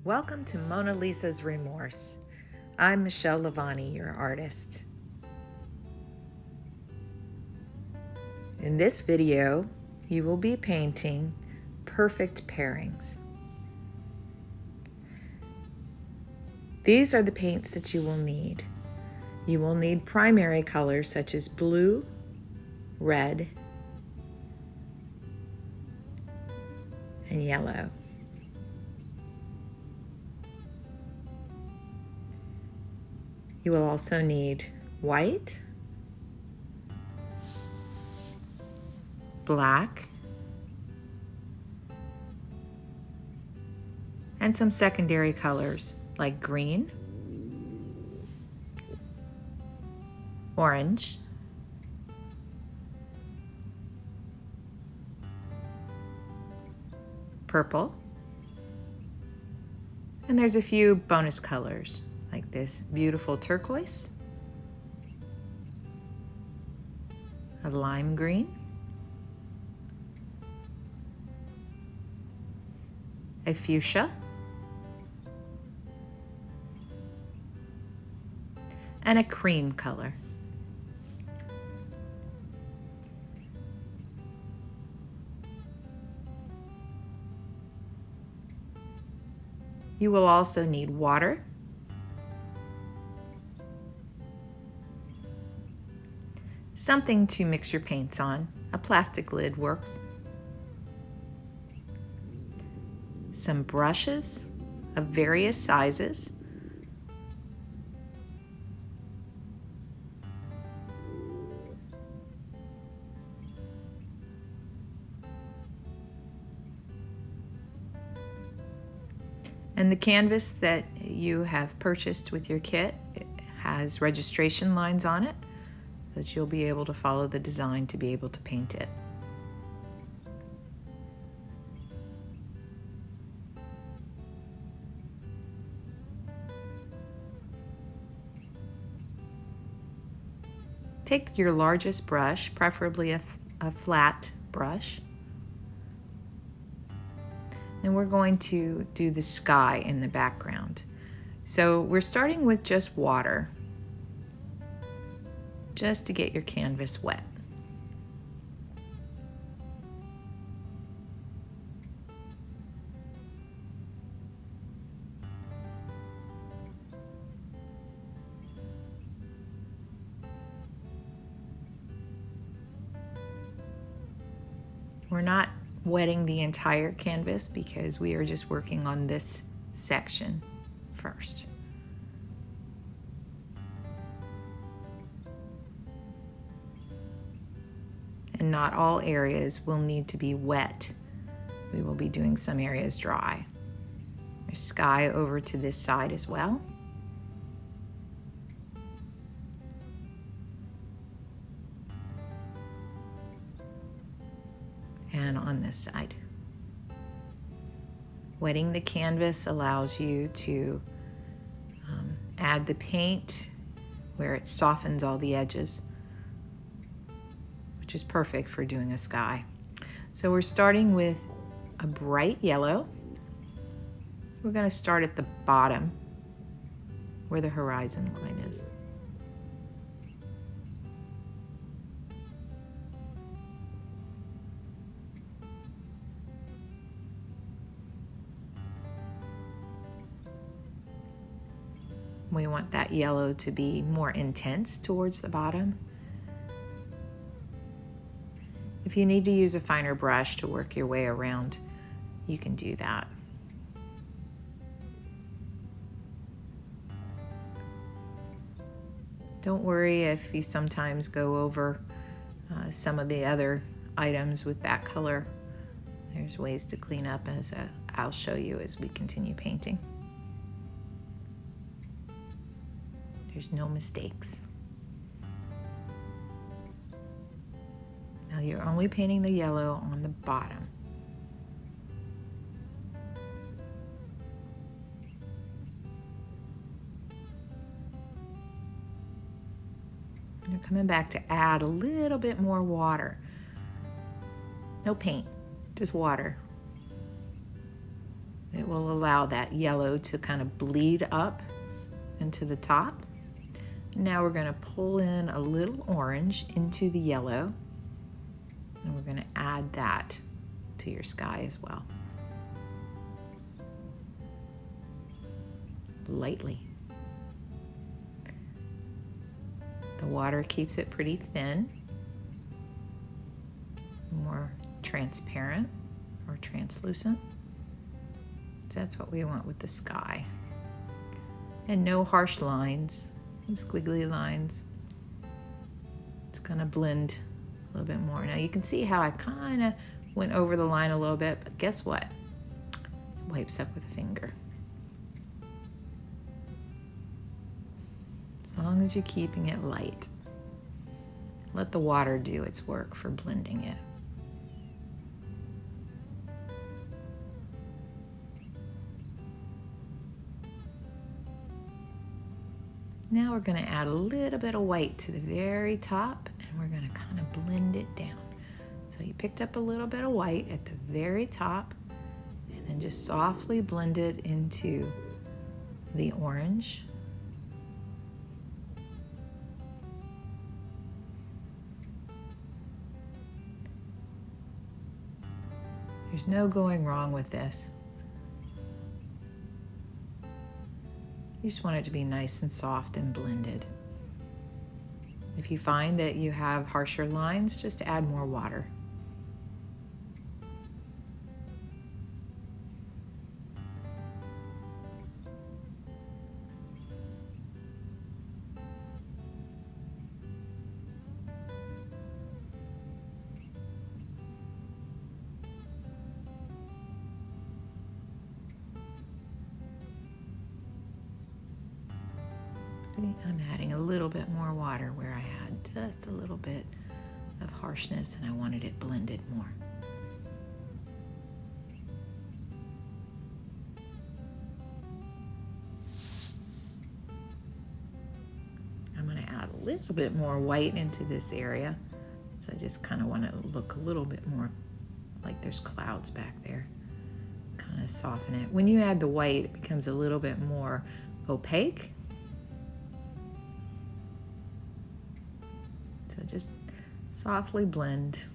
Welcome to Mona Lisa's Remorse. I'm Michelle Lavani, your artist. In this video, you will be painting perfect pairings. These are the paints that you will need. You will need primary colors such as blue, red, and yellow. You will also need white, black, and some secondary colors like green, orange, purple, and there's a few bonus colors like this beautiful turquoise, a lime green, a fuchsia, and a cream color. You will also need water, something to mix your paints on. A plastic lid works. Some brushes of various sizes. And the canvas that you have purchased with your kit has registration lines on it, so that you'll be able to follow the design to be able to paint it. Take your largest brush, preferably a flat brush, and we're going to do the sky in the background. So we're starting with just water, just to get your canvas wet. We're not wetting the entire canvas because we are just working on this section first. And not all areas will need to be wet. We will be doing some areas dry. There's sky over to this side as well. And on this side. Wetting the canvas allows you to add the paint where it softens all the edges, which is perfect for doing a sky. So we're starting with a bright yellow. We're going to start at the bottom where the horizon line is. We want that yellow to be more intense towards the bottom. If you need to use a finer brush to work your way around, you can do that. Don't worry if you sometimes go over some of the other items with that color. There's ways to clean up, as I'll show you as we continue painting. There's no mistakes. Now you're only painting the yellow on the bottom. And you're coming back to add a little bit more water. No paint, just water. It It will allow that yellow to kind of bleed up into the top. Now we're going to pull in a little orange into the yellow, and we're going to add that to your sky as well. Lightly. The water keeps it pretty thin, more transparent or translucent. That's what we want with the sky. And no harsh lines, no squiggly lines. It's gonna blend a little bit more. Now you can see how I kind of went over the line a little bit, but guess what? It wipes up with a finger. As long as you're keeping it light. Let the water do its work for blending it. Now we're going to add a little bit of white to the very top, and we're going to kind of blend it down. So you picked up a little bit of white at the very top, and then just softly blend it into the orange. There's no going wrong with this. You just want it to be nice and soft and blended. If you find that you have harsher lines, just add more water. I'm adding a little bit more water where I had just a little bit of harshness and I wanted it blended more. I'm going to add a little bit more white into this area. So I just kind of want it to look a little bit more like there's clouds back there. Kind of soften it. When you add the white, it becomes a little bit more opaque. So just softly blend.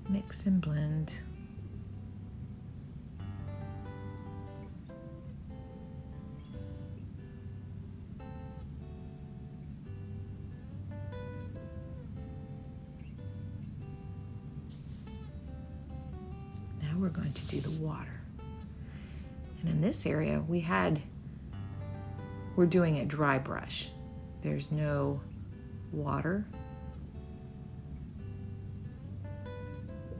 Mix and blend. We're going to do the water. And in this area, we're doing a dry brush. There's no water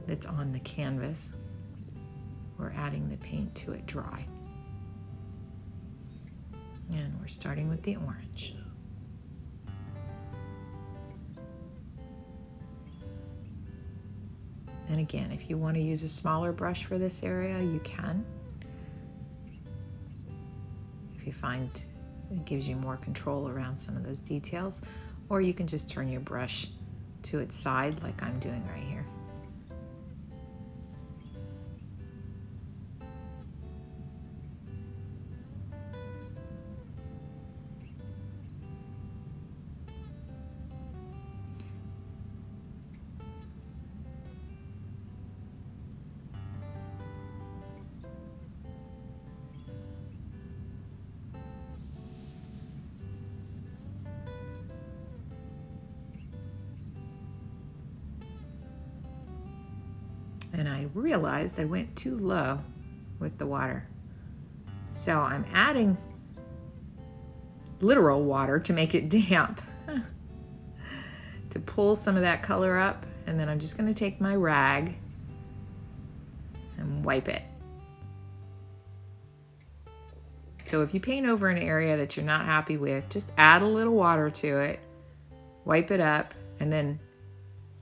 that's on the canvas. We're adding the paint to it dry. And we're starting with the orange. And again, if you want to use a smaller brush for this area, you can. If you find it gives you more control around some of those details, or you can just turn your brush to its side like I'm doing right here. And I realized I went too low with the water. So I'm adding literal water to make it damp, to pull some of that color up. And then I'm just going to take my rag and wipe it. So if you paint over an area that you're not happy with, just add a little water to it, wipe it up, and then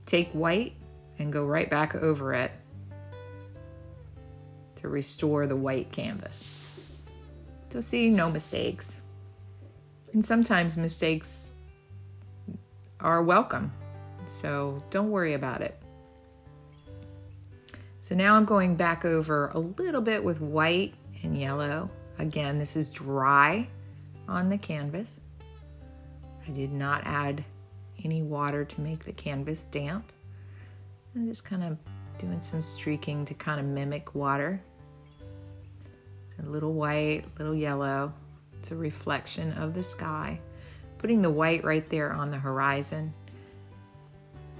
take white and go right back over it to restore the white canvas. You'll see no mistakes. And sometimes mistakes are welcome, so don't worry about it. So now I'm going back over a little bit with white and yellow. Again, this is dry on the canvas. I did not add any water to make the canvas damp. I'm just kind of doing some streaking to kind of mimic water. A little white, little yellow. It's a reflection of the sky. Putting the white right there on the horizon.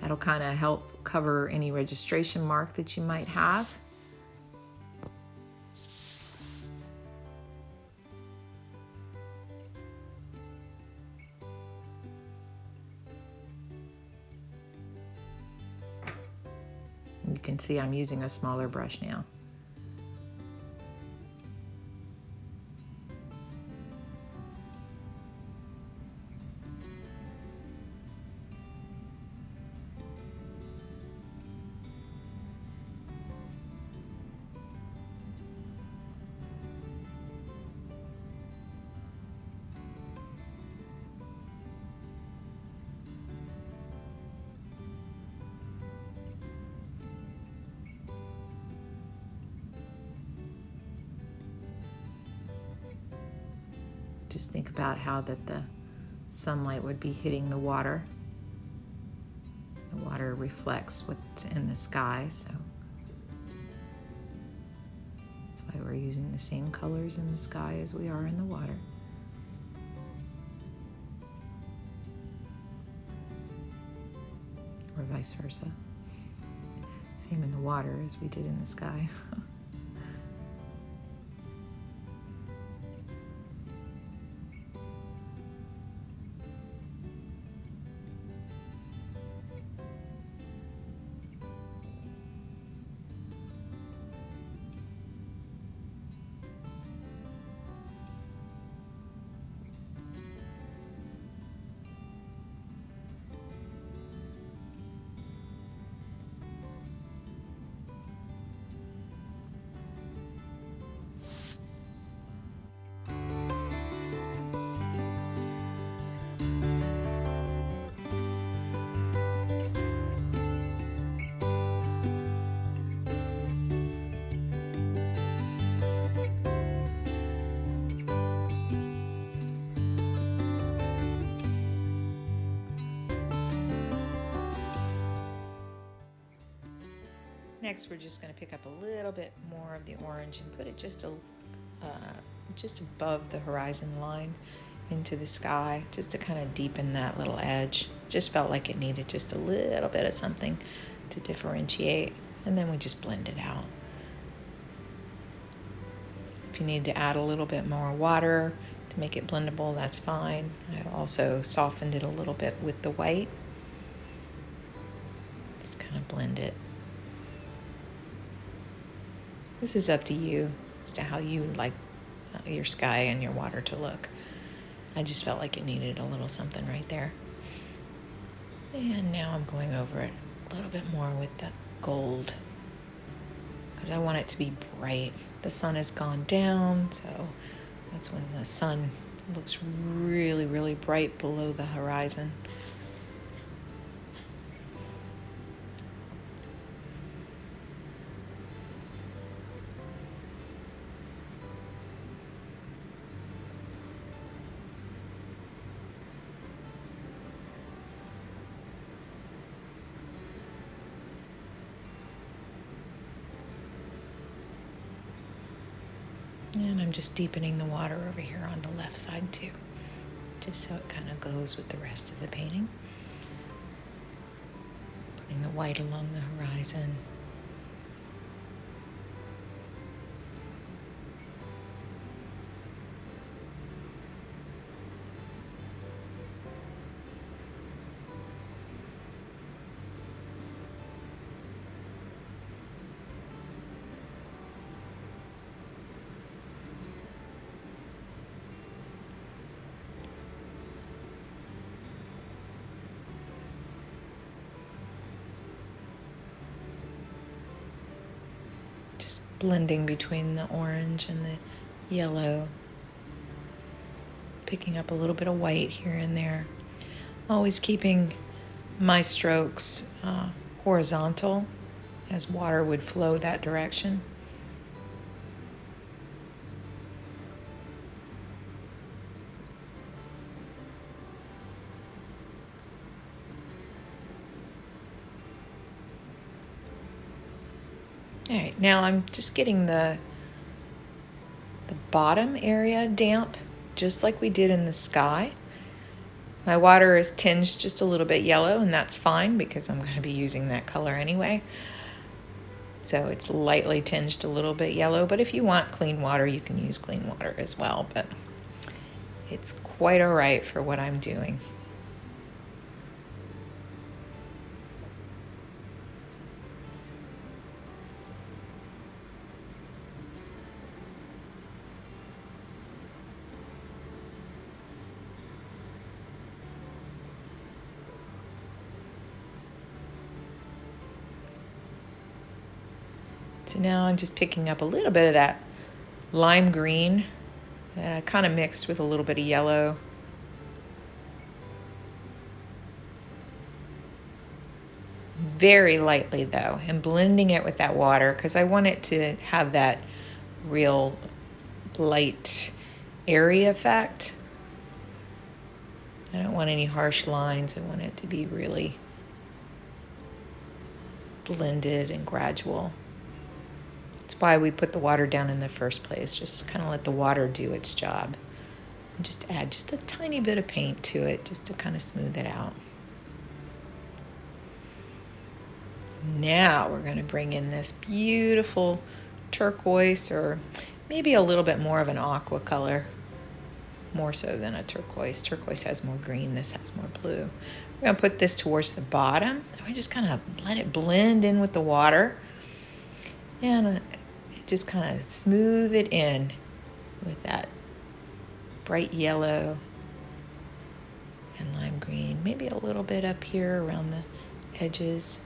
That'll kind of help cover any registration mark that you might have. You can see I'm using a smaller brush now. Just think about how that the sunlight would be hitting the water. The water reflects what's in the sky, so that's why we're using the same colors in the sky as we are in the water. Or vice versa. Same in the water as we did in the sky. Next, we're just going to pick up a little bit more of the orange and put it just above the horizon line into the sky, just to kind of deepen that little edge. Just felt like it needed just a little bit of something to differentiate, and then we just blend it out. If you need to add a little bit more water to make it blendable, that's fine. I also softened it a little bit with the white. Just kind of blend it. This is up to you as to how you like your sky and your water to look. I just felt like it needed a little something right there. And now I'm going over it a little bit more with the gold because I want it to be bright. The sun has gone down, so that's when the sun looks really, really bright below the horizon. And I'm just deepening the water over here on the left side too, just so it kind of goes with the rest of the painting. Putting the white along the horizon. Blending between the orange and the yellow picking up a little bit of white here and there. Always keeping my strokes horizontal, as water would flow that direction. All right, now I'm just getting the bottom area damp, just like we did in the sky. My water is tinged just a little bit yellow, and that's fine because I'm going to be using that color anyway. So it's lightly tinged a little bit yellow, but if you want clean water, you can use clean water as well, but it's quite all right for what I'm doing. So now I'm just picking up a little bit of that lime green that I kind of mixed with a little bit of yellow. Very lightly though, and blending it with that water because I want it to have that real light airy effect. I don't want any harsh lines. I want it to be really blended and gradual. That's why we put the water down in the first place, just kind of let the water do its job. And just add just a tiny bit of paint to it just to kind of smooth it out. Now we're going to bring in this beautiful turquoise, or maybe a little bit more of an aqua color, more so than a turquoise. Turquoise has more green, this has more blue. We're going to put this towards the bottom, and we just kind of let it blend in with the water, and just kind of smooth it in with that bright yellow and lime green, maybe a little bit up here around the edges.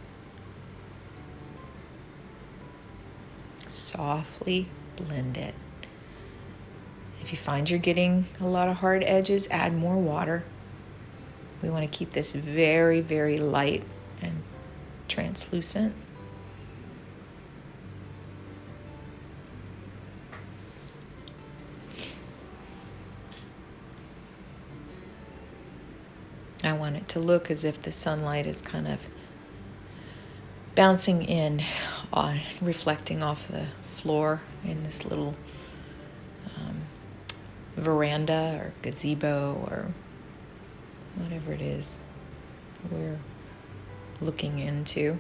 Softly blend it. If you find you're getting a lot of hard edges, add more water. We want to keep this very, very light and translucent. I want it to look as if the sunlight is kind of bouncing in, reflecting off the floor in this little veranda or gazebo or whatever it is we're looking into.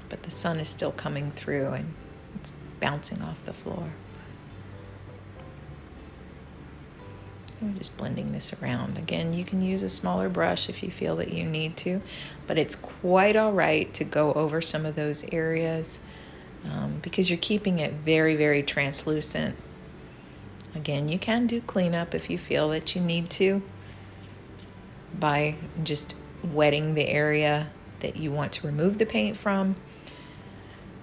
But the sun is still coming through and it's bouncing off the floor. I'm just blending this around. Again, you can use a smaller brush if you feel that you need to, but it's quite all right to go over some of those areas because you're keeping it very, very translucent. Again, you can do cleanup if you feel that you need to by just wetting the area that you want to remove the paint from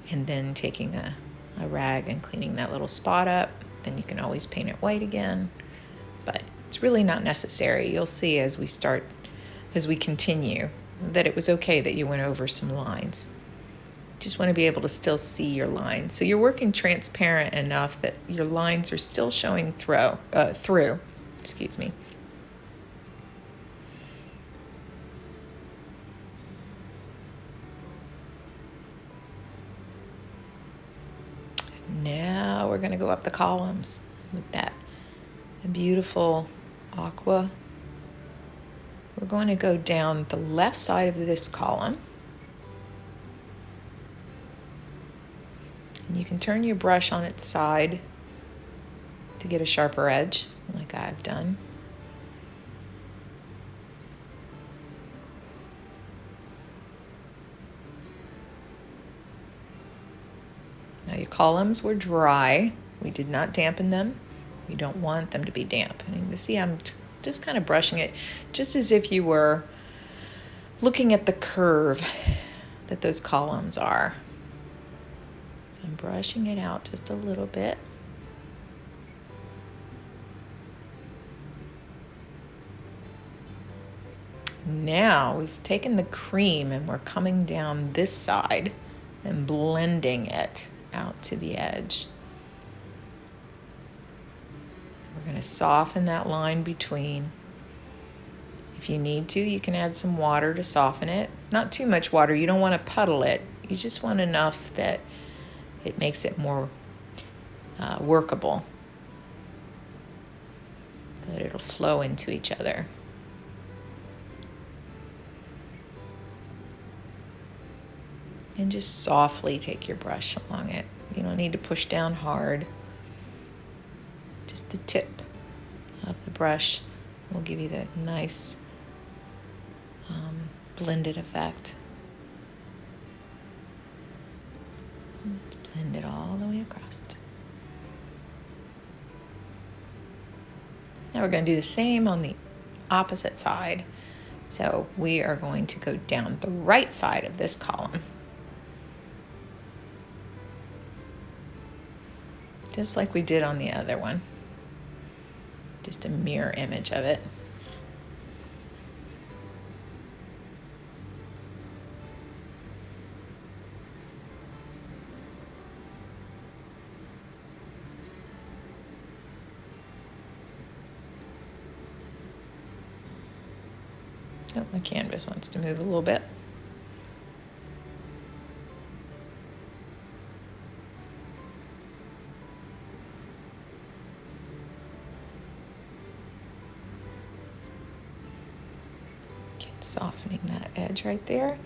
and then taking a rag and cleaning that little spot up. Then you can always paint it white again. But it's really not necessary. You'll see as we continue, that it was okay that you went over some lines. You just want to be able to still see your lines. So you're working transparent enough that your lines are still showing through. Excuse me. Now we're going to go up the columns with that beautiful aqua. We're going to go down the left side of this column. And you can turn your brush on its side to get a sharper edge, like I've done. Now your columns were dry. We did not dampen them. We don't want them to be damp. And you see I'm just kind of brushing it just as if you were looking at the curve that those columns are. So I'm brushing it out just a little bit. Now we've taken the cream and we're coming down this side and blending it out to the edge. We're going to soften that line between. If you need to, you can add some water to soften it. Not too much water. You don't want to puddle it. You just want enough that it makes it more workable, so that it'll flow into each other. And just softly take your brush along it. You don't need to push down hard. Just the tip of the brush will give you that nice blended effect. Blend it all the way across. Now we're going to do the same on the opposite side. So we are going to go down the right side of this column. Just like we did on the other one. Just a mirror image of it. Oh, my canvas wants to move a little bit. Softening that edge right there. And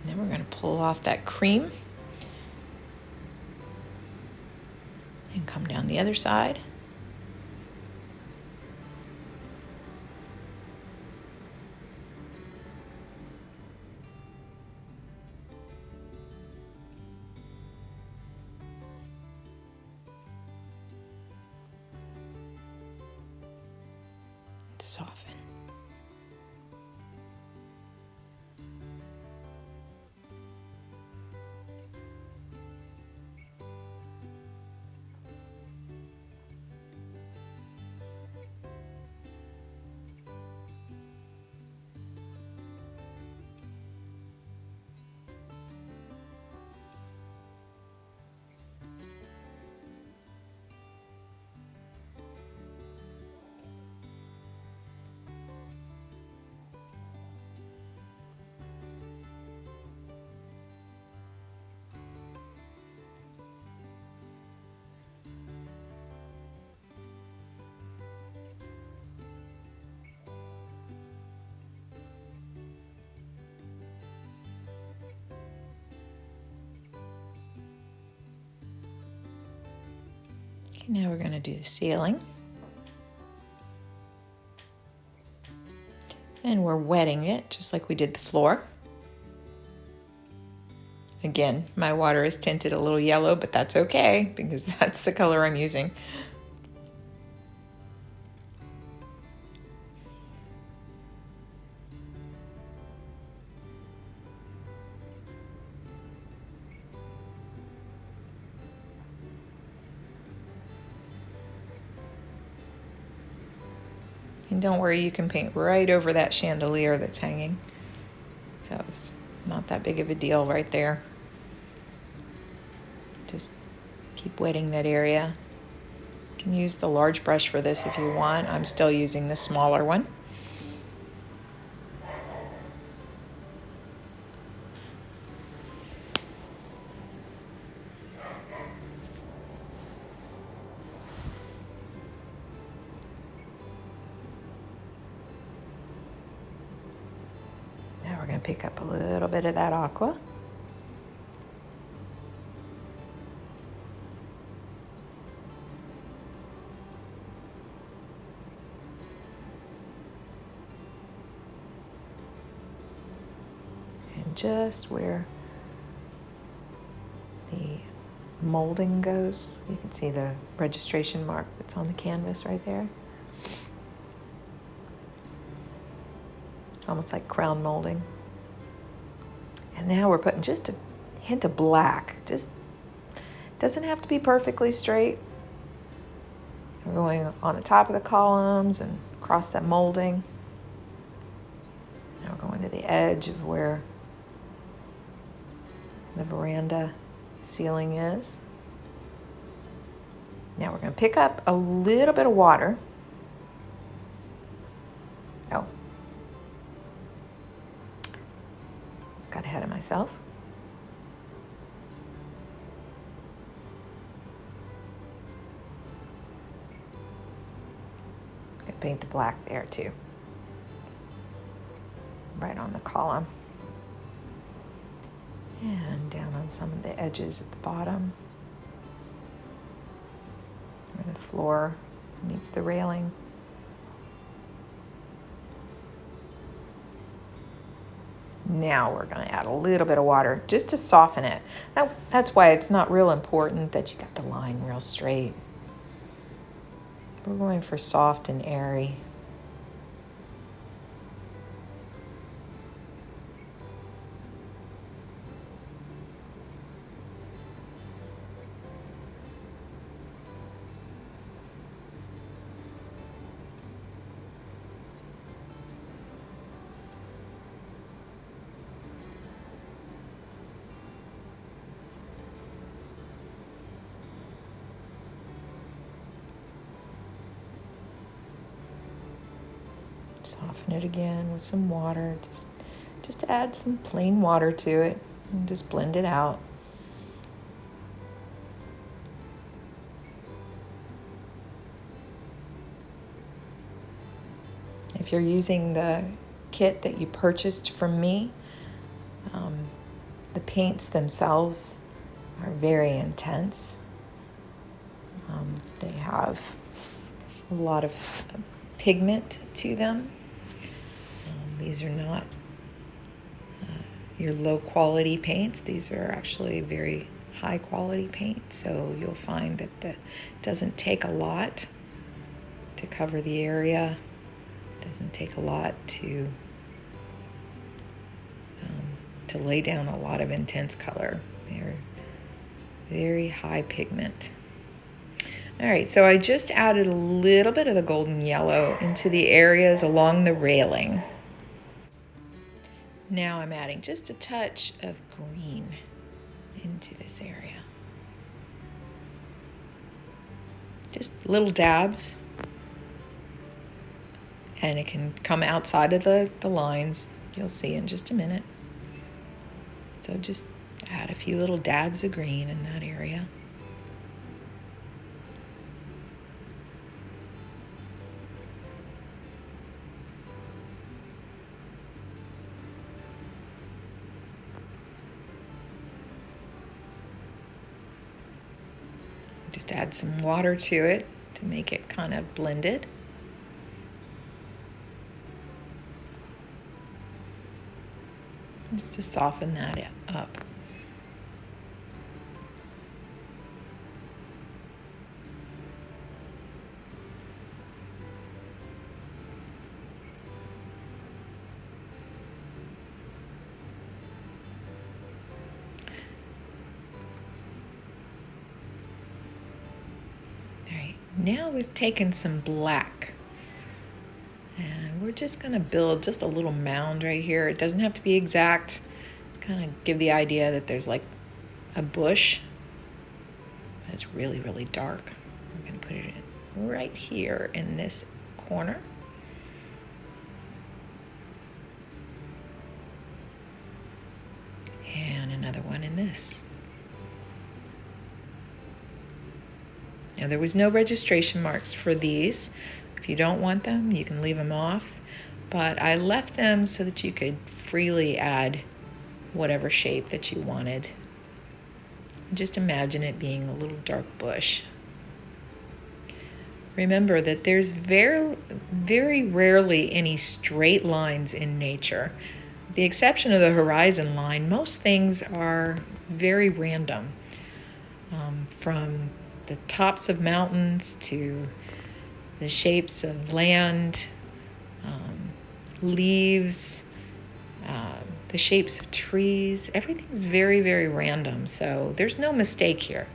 then we're going to pull off that cream and come down the other side. Soften. Now we're going to do the ceiling. And we're wetting it just like we did the floor. Again, my water is tinted a little yellow, but that's okay because that's the color I'm using. And don't worry, you can paint right over that chandelier that's hanging. So it's not that big of a deal right there. Just keep wetting that area. You can use the large brush for this if you want. I'm still using the smaller one. Now we're going to pick up a little bit of that aqua. And just where the molding goes, you can see the registration mark that's on the canvas right there. Almost like crown molding. And now we're putting just a hint of black. Just doesn't have to be perfectly straight. We're going on the top of the columns and across that molding. edge of where the veranda ceiling is. Now we're going to pick up a little bit of water. Oh, got ahead of myself. I'm going to paint the black there too, right on the column. And down on some of the edges at the bottom, where the floor meets the railing. Now we're going to add a little bit of water just to soften it. That's why it's not real important that you got the line real straight. We're going for soft and airy. Soften it again with some water. Just add some plain water to it and just blend it out. If you're using the kit that you purchased from me, the paints themselves are very intense. They have a lot of pigment to them. These are not your low quality paints. These are actually very high quality paint. So you'll find that it doesn't take a lot to cover the area. It doesn't take a lot to lay down a lot of intense color. They're very high pigment. All right, so I just added a little bit of the golden yellow into the areas along the railing. Now I'm adding just a touch of green into this area. Just little dabs. And it can come outside of the lines. You'll see in just a minute. So just add a few little dabs of green in that area. Just add some water to it to make it kind of blended. Just to soften that up. All right, now we've taken some black. And we're just going to build just a little mound right here. It doesn't have to be exact. Kind of give the idea that there's like a bush. It's really, really dark. We're going to put it in right here in this corner. And another one in this. Now there was no registration marks for these. If you don't want them, you can leave them off. But I left them so that you could freely add whatever shape that you wanted. Just imagine it being a little dark bush. Remember that there's very, very rarely any straight lines in nature. With the exception of the horizon line, most things are very random. From the tops of mountains to the shapes of land, leaves, the shapes of trees. Everything's very, very random, so there's no mistake here.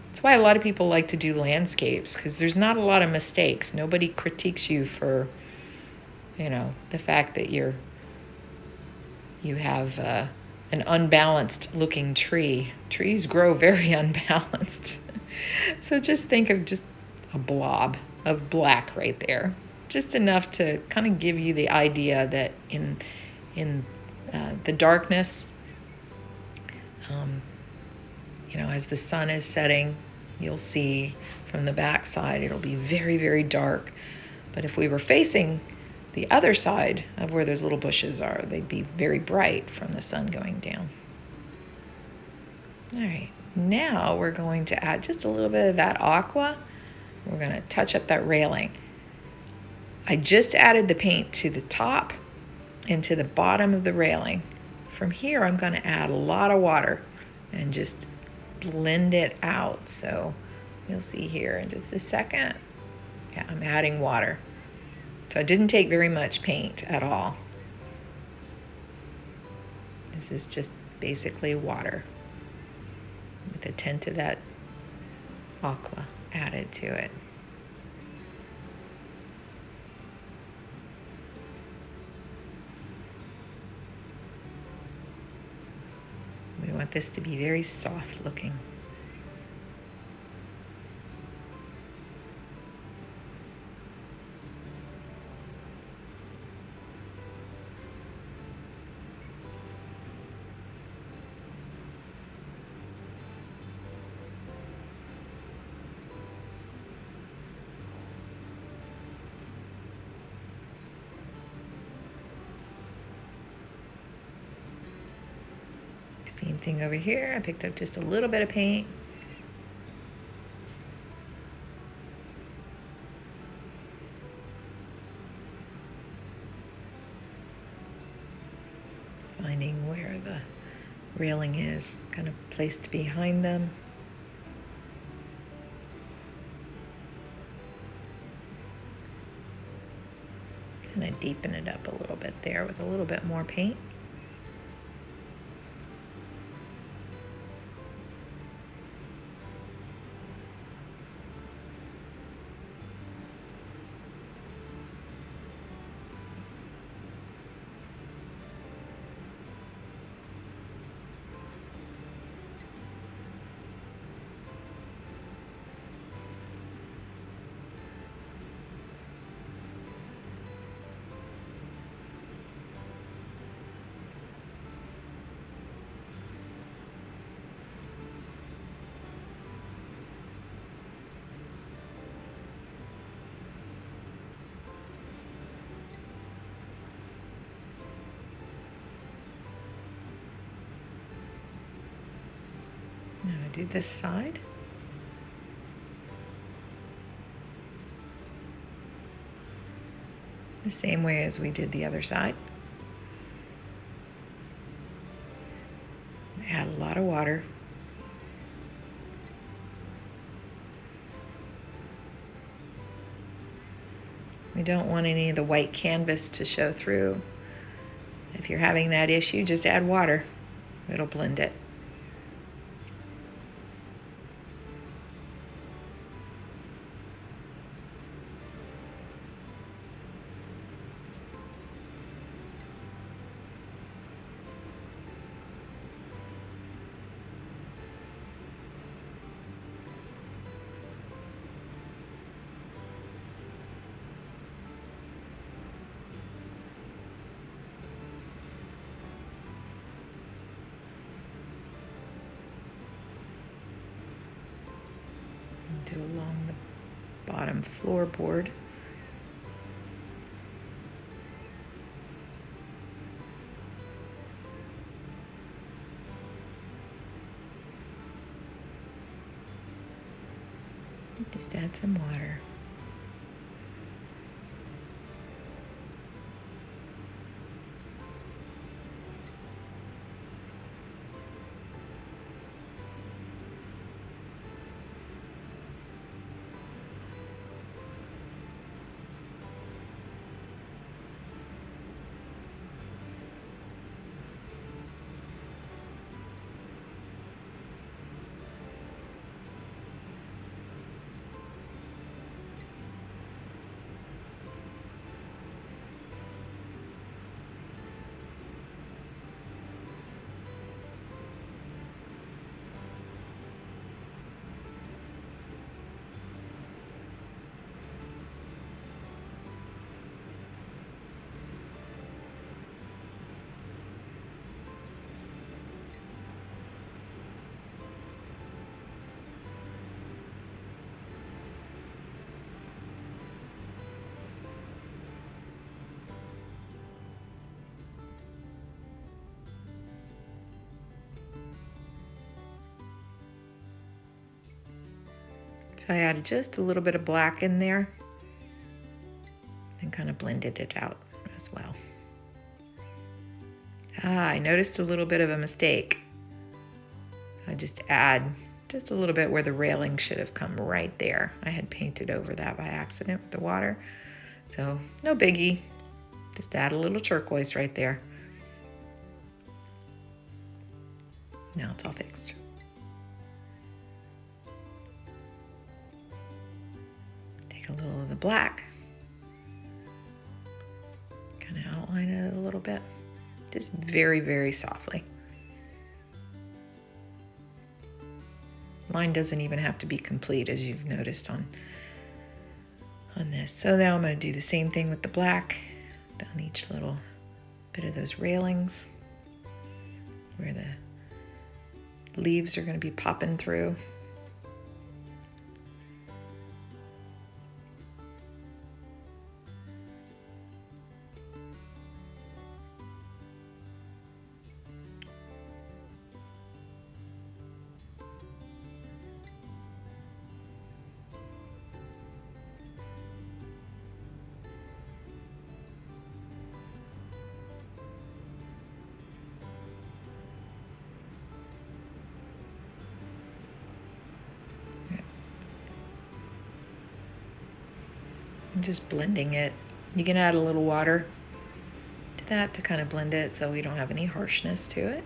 That's why a lot of people like to do landscapes, because there's not a lot of mistakes. Nobody critiques you for, the fact that you're you have an unbalanced looking tree. Trees grow very unbalanced. So just think of just a blob of black right there. Just enough to kind of give you the idea that in the darkness, as the sun is setting, you'll see from the back side it'll be very, very dark. But if we were facing the other side of where those little bushes are, they'd be very bright from the sun going down. All right, now we're going to add just a little bit of that aqua. We're going to touch up that railing. I just added the paint to the top and to the bottom of the railing. From here, I'm going to add a lot of water and just blend it out. So you'll see here in just a second. Yeah, I'm adding water. So I didn't take very much paint at all. This is just basically water with a tint of that aqua added to it. We want this to be very soft looking. Same thing over here. I picked up just a little bit of paint. Finding where the railing is, kind of placed behind them. Kind of deepen it up a little bit there with a little bit more paint. Now do this side. The same way as we did the other side. Add a lot of water. We don't want any of the white canvas to show through. If you're having that issue, just add water. It'll blend it. Do along the bottom floorboard. Just add some water. So I added just a little bit of black in there and kind of blended it out as well. I noticed a little bit of a mistake. I just add just a little bit where the railing should have come right there. I had painted over that by accident with the water. So no biggie, just add a little turquoise right there. Now it's all fixed. Take a little of the black, kind of outline it a little bit, just very, very softly. Line doesn't even have to be complete, as you've noticed on this. So now I'm going to do the same thing with the black down each little bit of those railings where the leaves are going to be popping through. I'm just blending it. You can add a little water to that to kind of blend it so we don't have any harshness to it.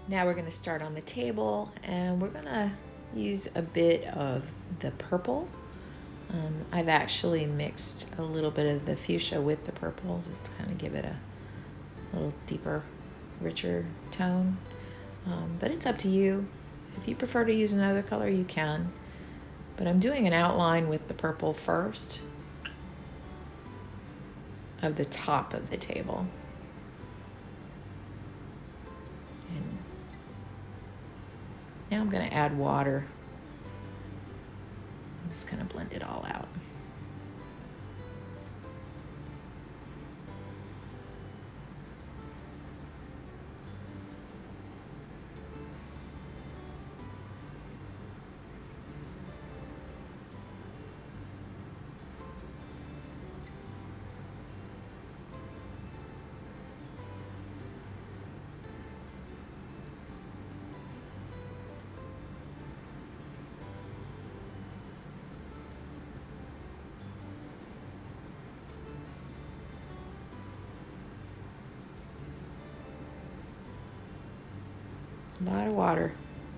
Now we're going to start on the table, and we're going to use a bit of the purple. I've actually mixed a little bit of the fuchsia with the purple just to kind of give it a little deeper, richer tone. But it's up to you. If you prefer to use another color, you can. But I'm doing an outline with the purple first of the top of the table. And now I'm going to add water. I'm just kind of blend it all out. A lot of water.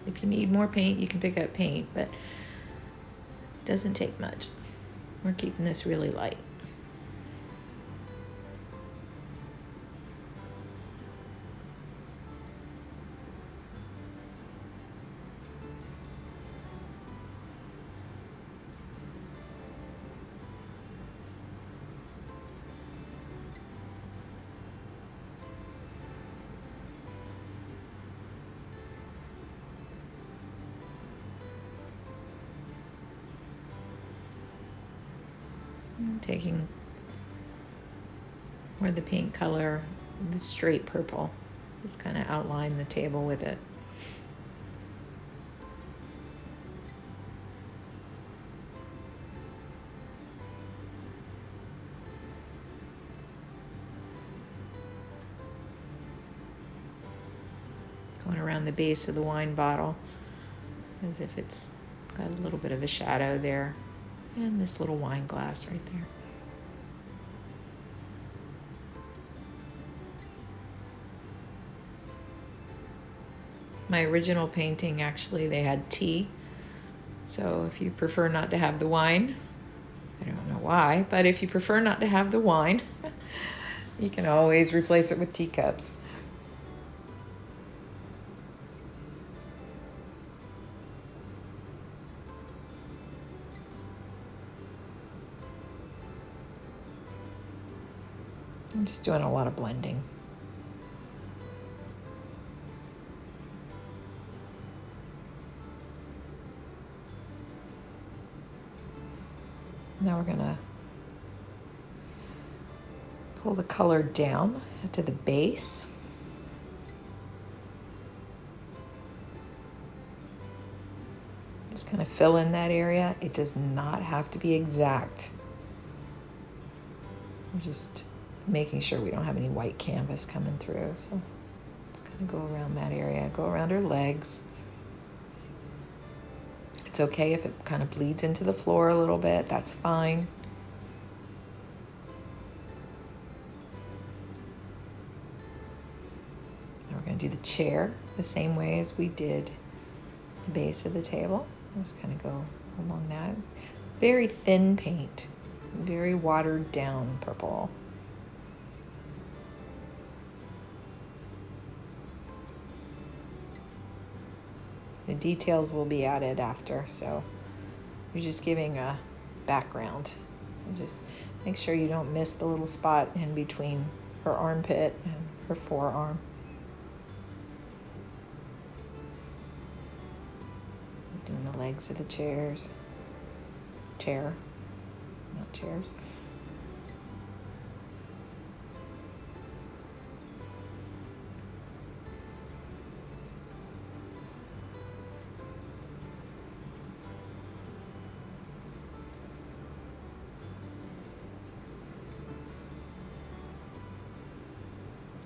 If you need more paint, you can pick up paint, but it doesn't take much. We're keeping this really light. Taking where the paint color, the straight purple, just kind of outline the table with it. Going around the base of the wine bottle as if it's got a little bit of a shadow there. And this little wine glass right there. My original painting, actually, they had tea. So if you prefer not to have the wine, I don't know why, but if you prefer not to have the wine, you can always replace it with teacups. I'm just doing a lot of blending. Now we're gonna pull the color down to the base. Just kind of fill in that area. It does not have to be exact. We're just making sure we don't have any white canvas coming through. So let's kind of go around that area, go around her legs. It's okay if it kind of bleeds into the floor a little bit, that's fine. Now we're going to do the chair the same way as we did the base of the table. Just kind of go along that. Very thin paint, very watered down purple. The details will be added after, so you're just giving a background. So just make sure you don't miss the little spot in between her armpit and her forearm. Doing the legs of the chair, not chairs.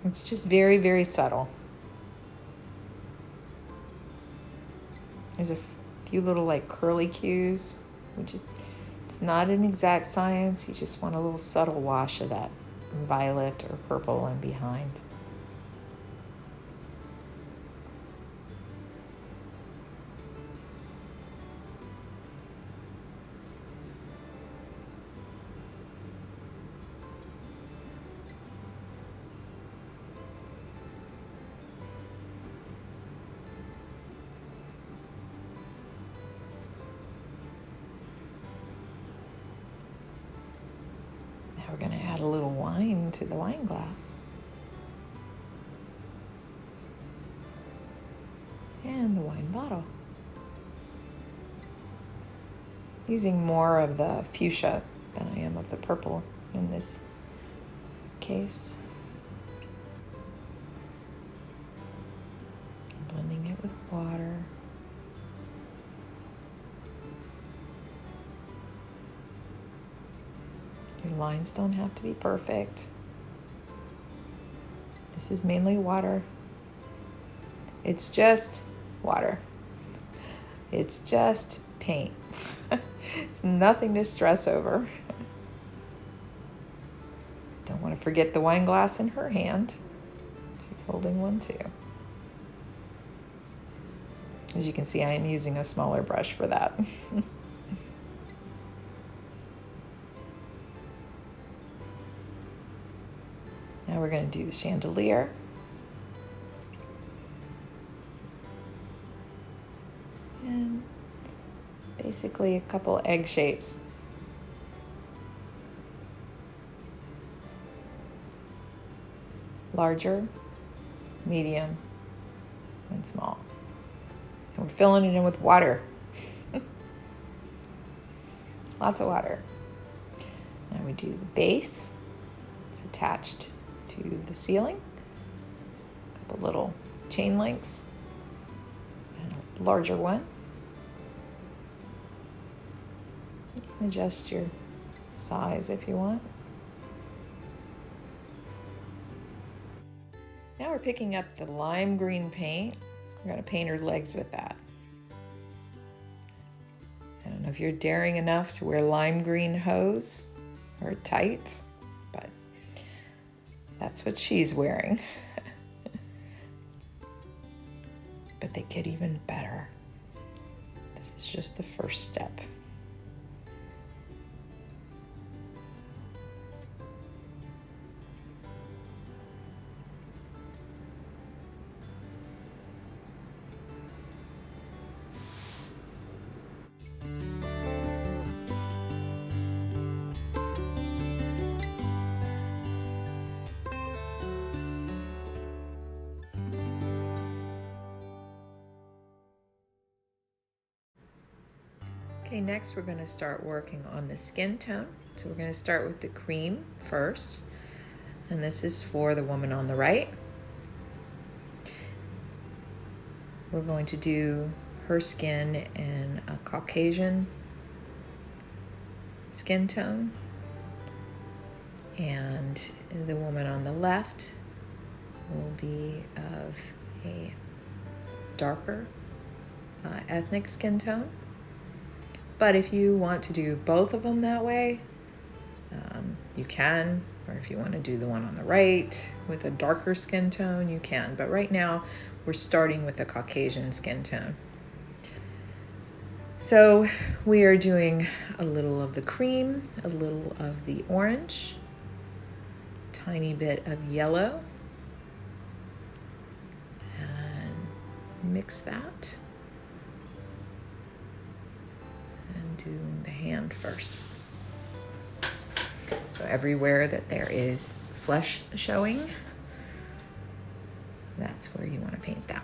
It's just very, very subtle. There's a few little like curly cues, which is, it's not an exact science. You just want a little subtle wash of that violet or purple in behind. We're going to add a little wine to the wine glass. And the wine bottle. Using more of the fuchsia than I am of the purple in this case. Blending it with water. Your lines don't have to be perfect. This is mainly water. It's just water. It's just paint. It's nothing to stress over. Don't want to forget the wine glass in her hand. She's holding one too. As you can see, I am using a smaller brush for that. Now we're going to do the chandelier. And basically a couple egg shapes. Larger, medium, and small. And we're filling it in with water. Lots of water. Now we do the base. It's attached to the ceiling. A couple little chain links. And a larger one. You can adjust your size if you want. Now we're picking up the lime green paint. We're going to paint her legs with that. I don't know if you're daring enough to wear lime green hose or tights, but that's what she's wearing. But they get even better. This is just the first step. Okay, next we're going to start working on the skin tone. So we're going to start with the cream first, and this is for the woman on the right. We're going to do her skin in a Caucasian skin tone, and the woman on the left will be of a darker ethnic skin tone. But if you want to do both of them that way, you can, or if you want to do the one on the right with a darker skin tone, you can. But right now, we're starting with a Caucasian skin tone. So we are doing a little of the cream, a little of the orange, tiny bit of yellow, and mix that. And do the hand first. So everywhere that there is flesh showing, that's where you want to paint that.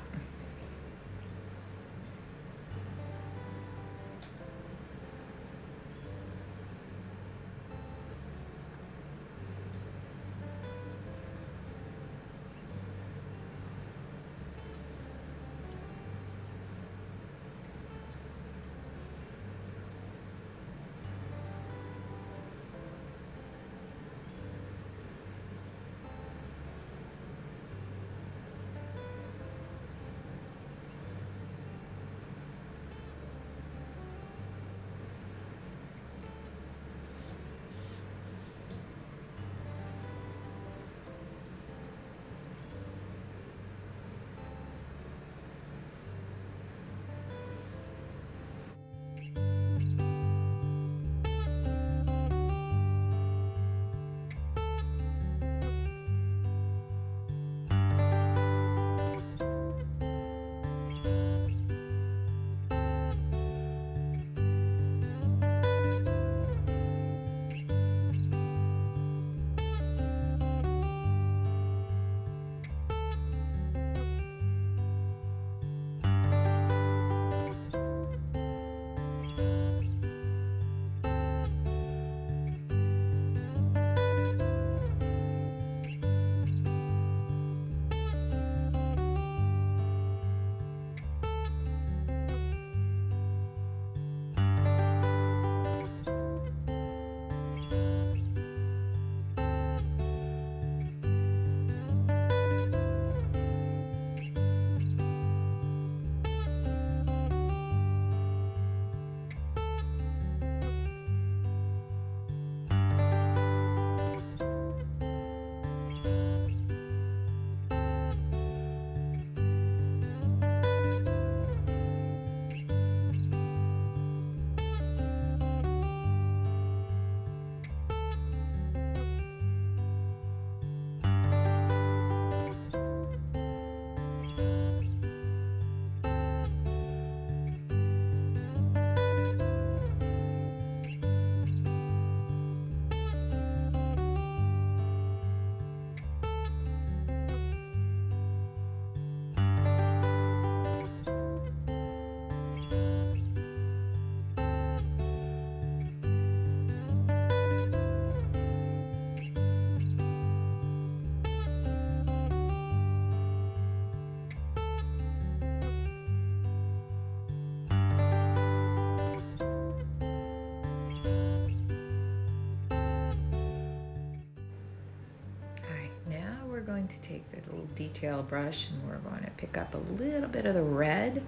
We're going to take the little detail brush and we're going to pick up a little bit of the red.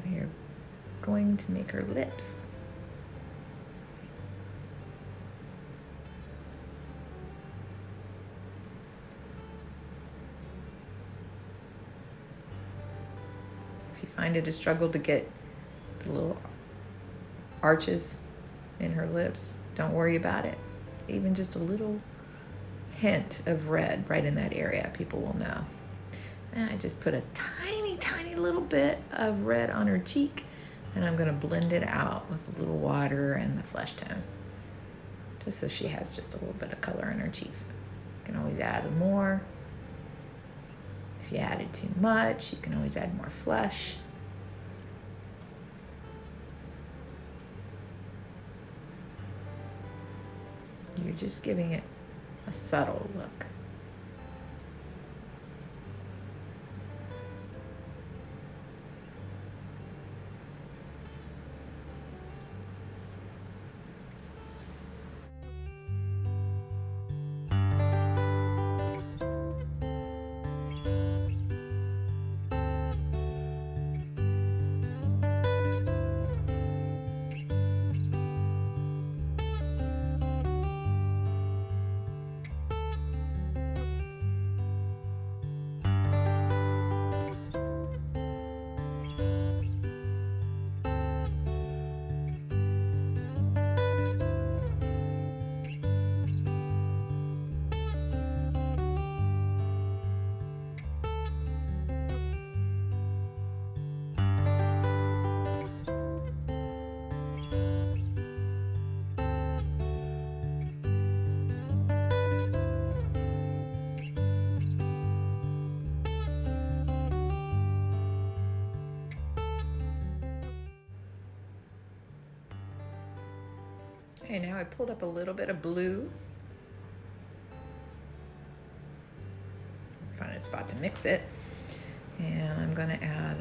We're going to make her lips. Find it a struggle to get the little arches in her lips, don't worry about it. Even just a little hint of red right in that area, people will know. And I just put a tiny little bit of red on her cheek, and I'm gonna blend it out with a little water and the flesh tone, just so she has just a little bit of color in her cheeks. You can always add more. If you added too much, you can always add more flesh. You're just giving it a subtle look. Okay, now I pulled up a little bit of blue. Find a spot to mix it. And I'm going to add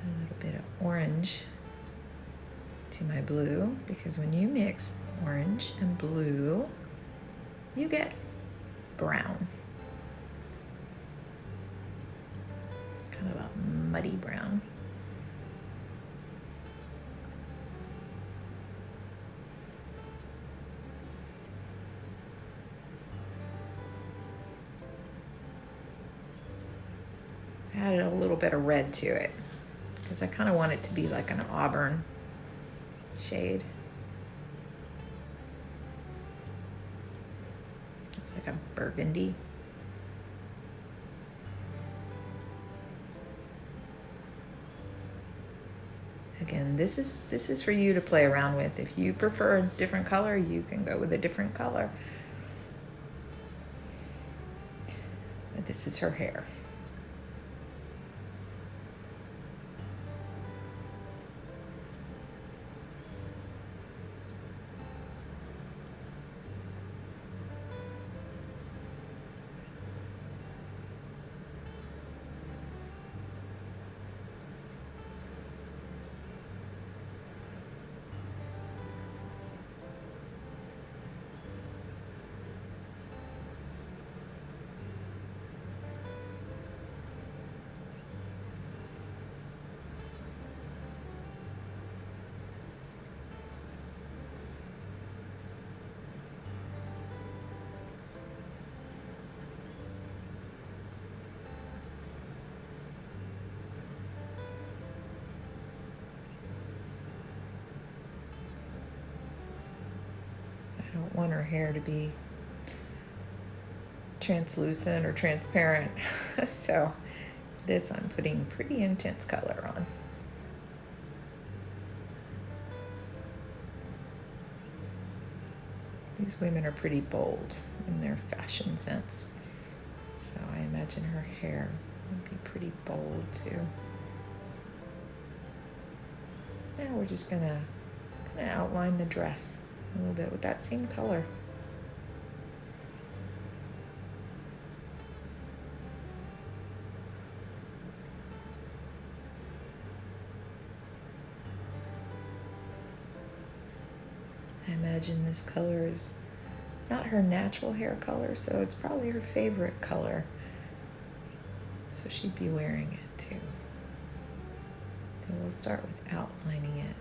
a little bit of orange to my blue, because when you mix orange and blue, you get brown. Kind of a muddy brown. Added a little bit of red to it because I kind of want it to be like an auburn shade. Looks like a burgundy. Again, this is for you to play around with. If you prefer a different color, you can go with a different color. But this is her hair. I don't want her hair to be translucent or transparent. So this I'm putting pretty intense color on. These women are pretty bold in their fashion sense. So I imagine her hair would be pretty bold too. Now we're just gonna kind of outline the dress a little bit with that same color. I imagine this color is not her natural hair color, so it's probably her favorite color. So she'd be wearing it too. So we'll start with outlining it.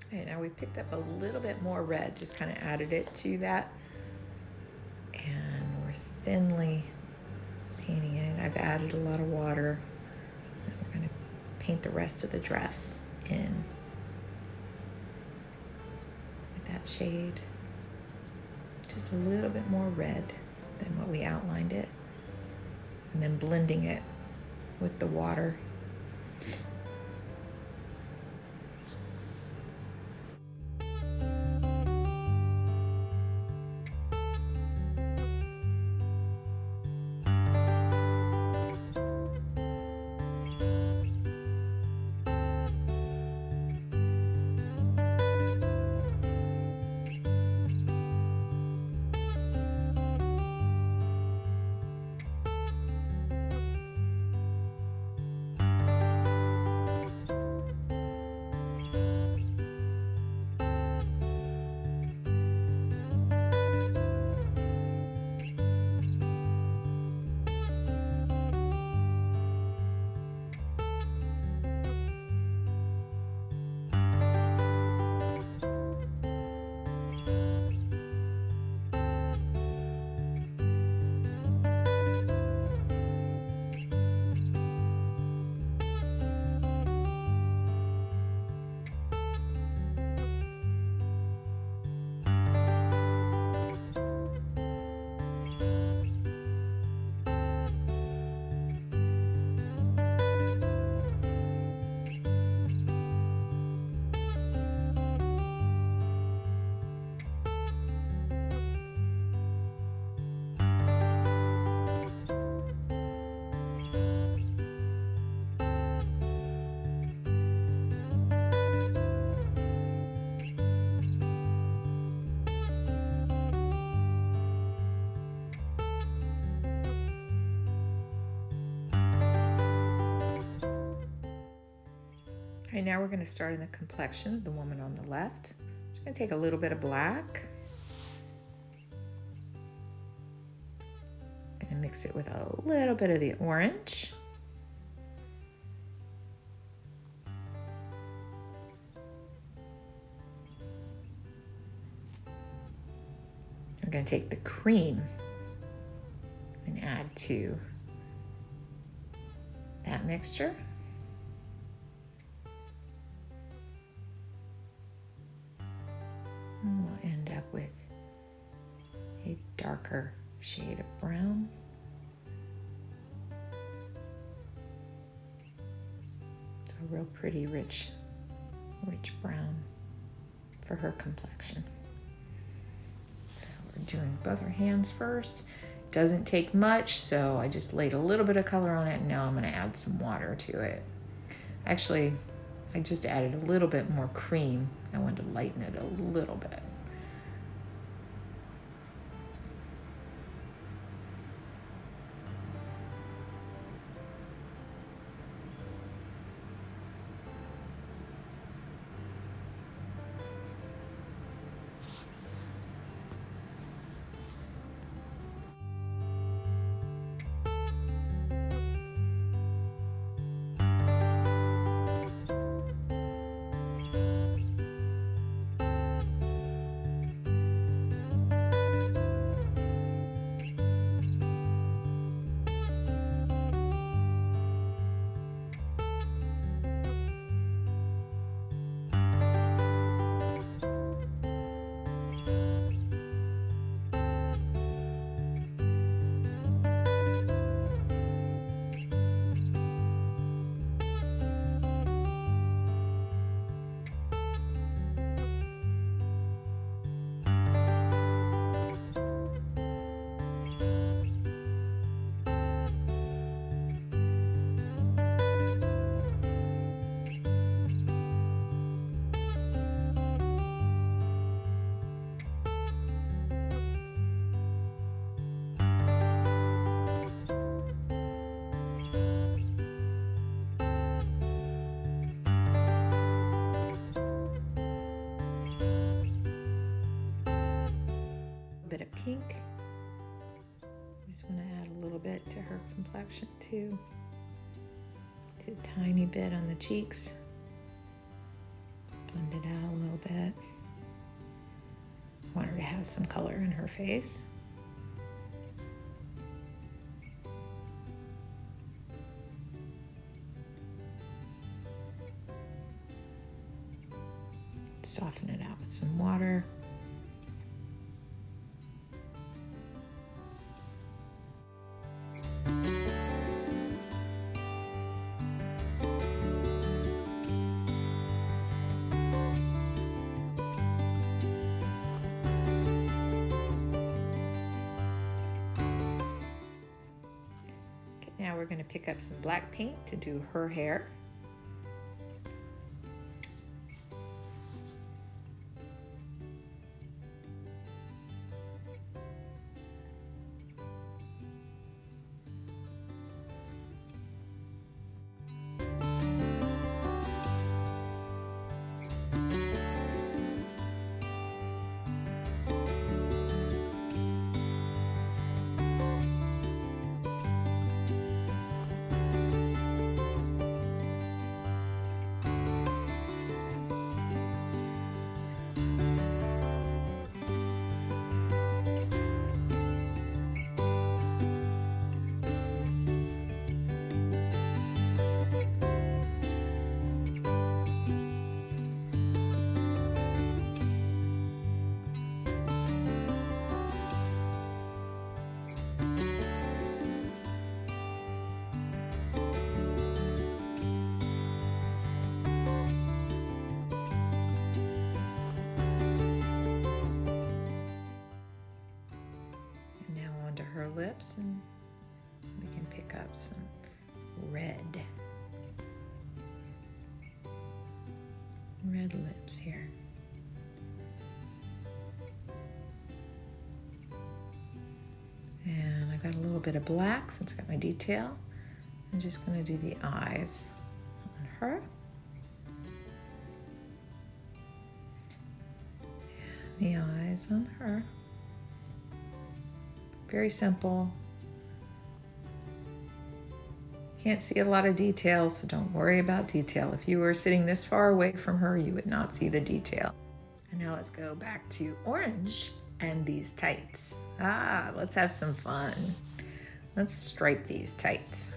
Okay, now we picked up a little bit more red, just kind of added it to that. And we're thinly painting it. I've added a lot of water. And we're going to paint the rest of the dress in with that shade. Just a little bit more red than what we outlined it. And then blending it with the water. Okay, now we're going to start in the complexion of the woman on the left. Just going to take a little bit of black and mix it with a little bit of the orange. I'm going to take the cream and add to that mixture. And we'll end up with a darker shade of brown. So a real pretty, rich brown for her complexion. So we're doing both our hands first. Doesn't take much, so I just laid a little bit of color on it, and now I'm going to add some water to it. Actually, I just added a little bit more cream. I wanted to lighten it a little bit. Bit of pink. Just want to add a little bit to her complexion too. Just a tiny bit on the cheeks. blend it out a little bit. Want her to have some color in her face. Soften it out with some water. Now we're going to pick up some black paint to do her hair. Her lips, and we can pick up some red lips here. And I got a little bit of black since I got my detail. I'm just going to do the eyes on her. And the eyes on her. Very simple. Can't see a lot of detail, so don't worry about detail. If you were sitting this far away from her, you would not see the detail. And now let's go back to orange and these tights. Let's have some fun. Let's stripe these tights.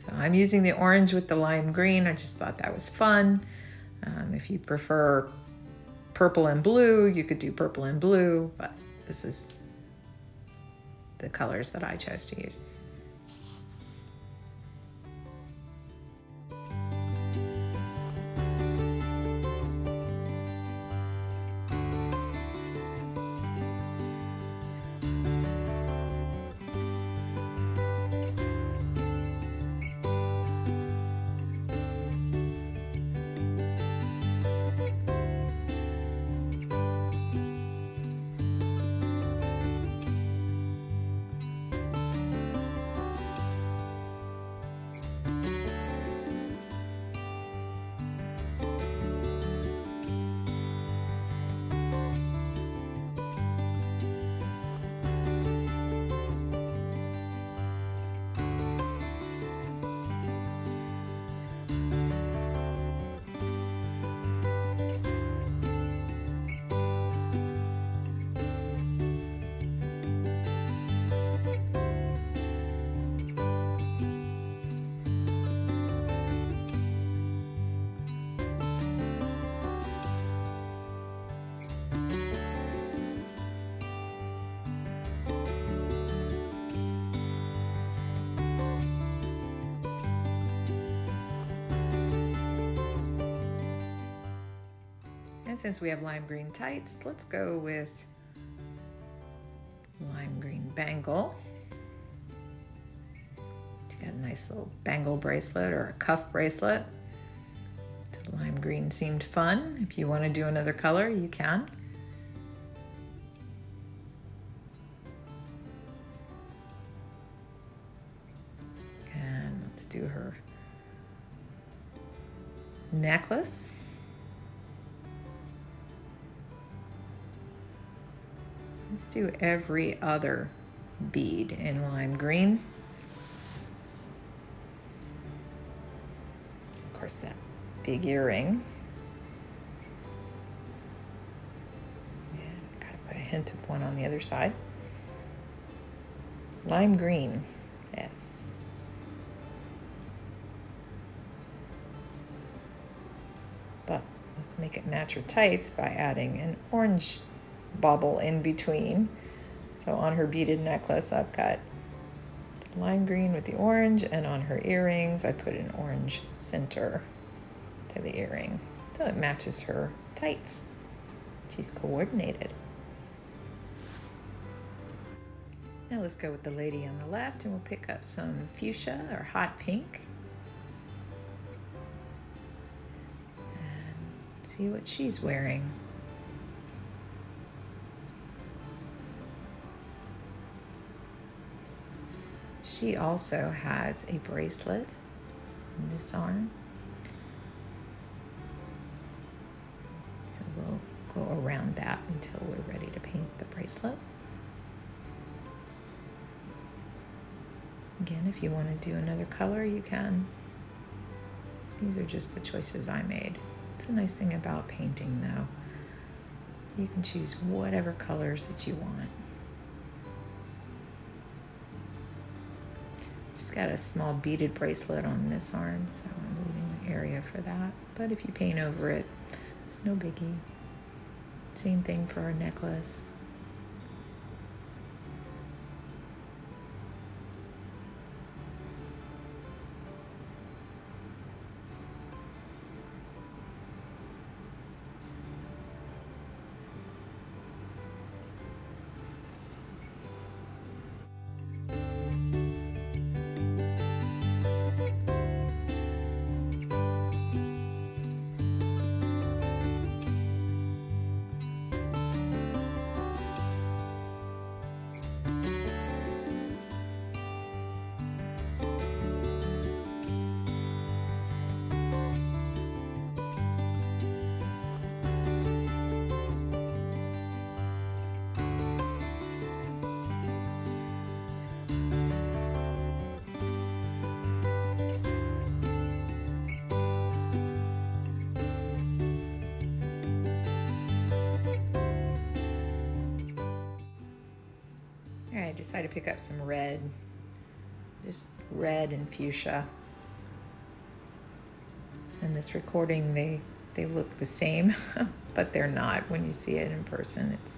So I'm using the orange with the lime green. I just thought that was fun. If you prefer purple and blue, you could do purple and blue, but this is the colors that I chose to use. And since we have lime green tights, let's go with lime green bangle. You got a nice little bangle bracelet or a cuff bracelet. The lime green seemed fun. If you want to do another color, you can. And let's do her necklace. Let's do every other bead in lime green. Of course, that big earring. And gotta put a hint of one on the other side. Lime green, yes. But let's make it match her tights by adding an orange bauble in between. So on her beaded necklace, I've got lime green with the orange, and on her earrings, I put an orange center to the earring. So it matches her tights. She's coordinated. Now let's go with the lady on the left, and we'll pick up some fuchsia or hot pink. And see what she's wearing. She also has a bracelet in this arm. So we'll go around that until we're ready to paint the bracelet. Again, if you want to do another color, you can. These are just the choices I made. It's a nice thing about painting, though. You can choose whatever colors that you want. She's got a small beaded bracelet on this arm, so I'm leaving the area for that. But if you paint over it, it's no biggie. Same thing for our necklace. I decided to pick up some red, just red and fuchsia. In this recording, they look the same, but they're not. When you see it in person, it's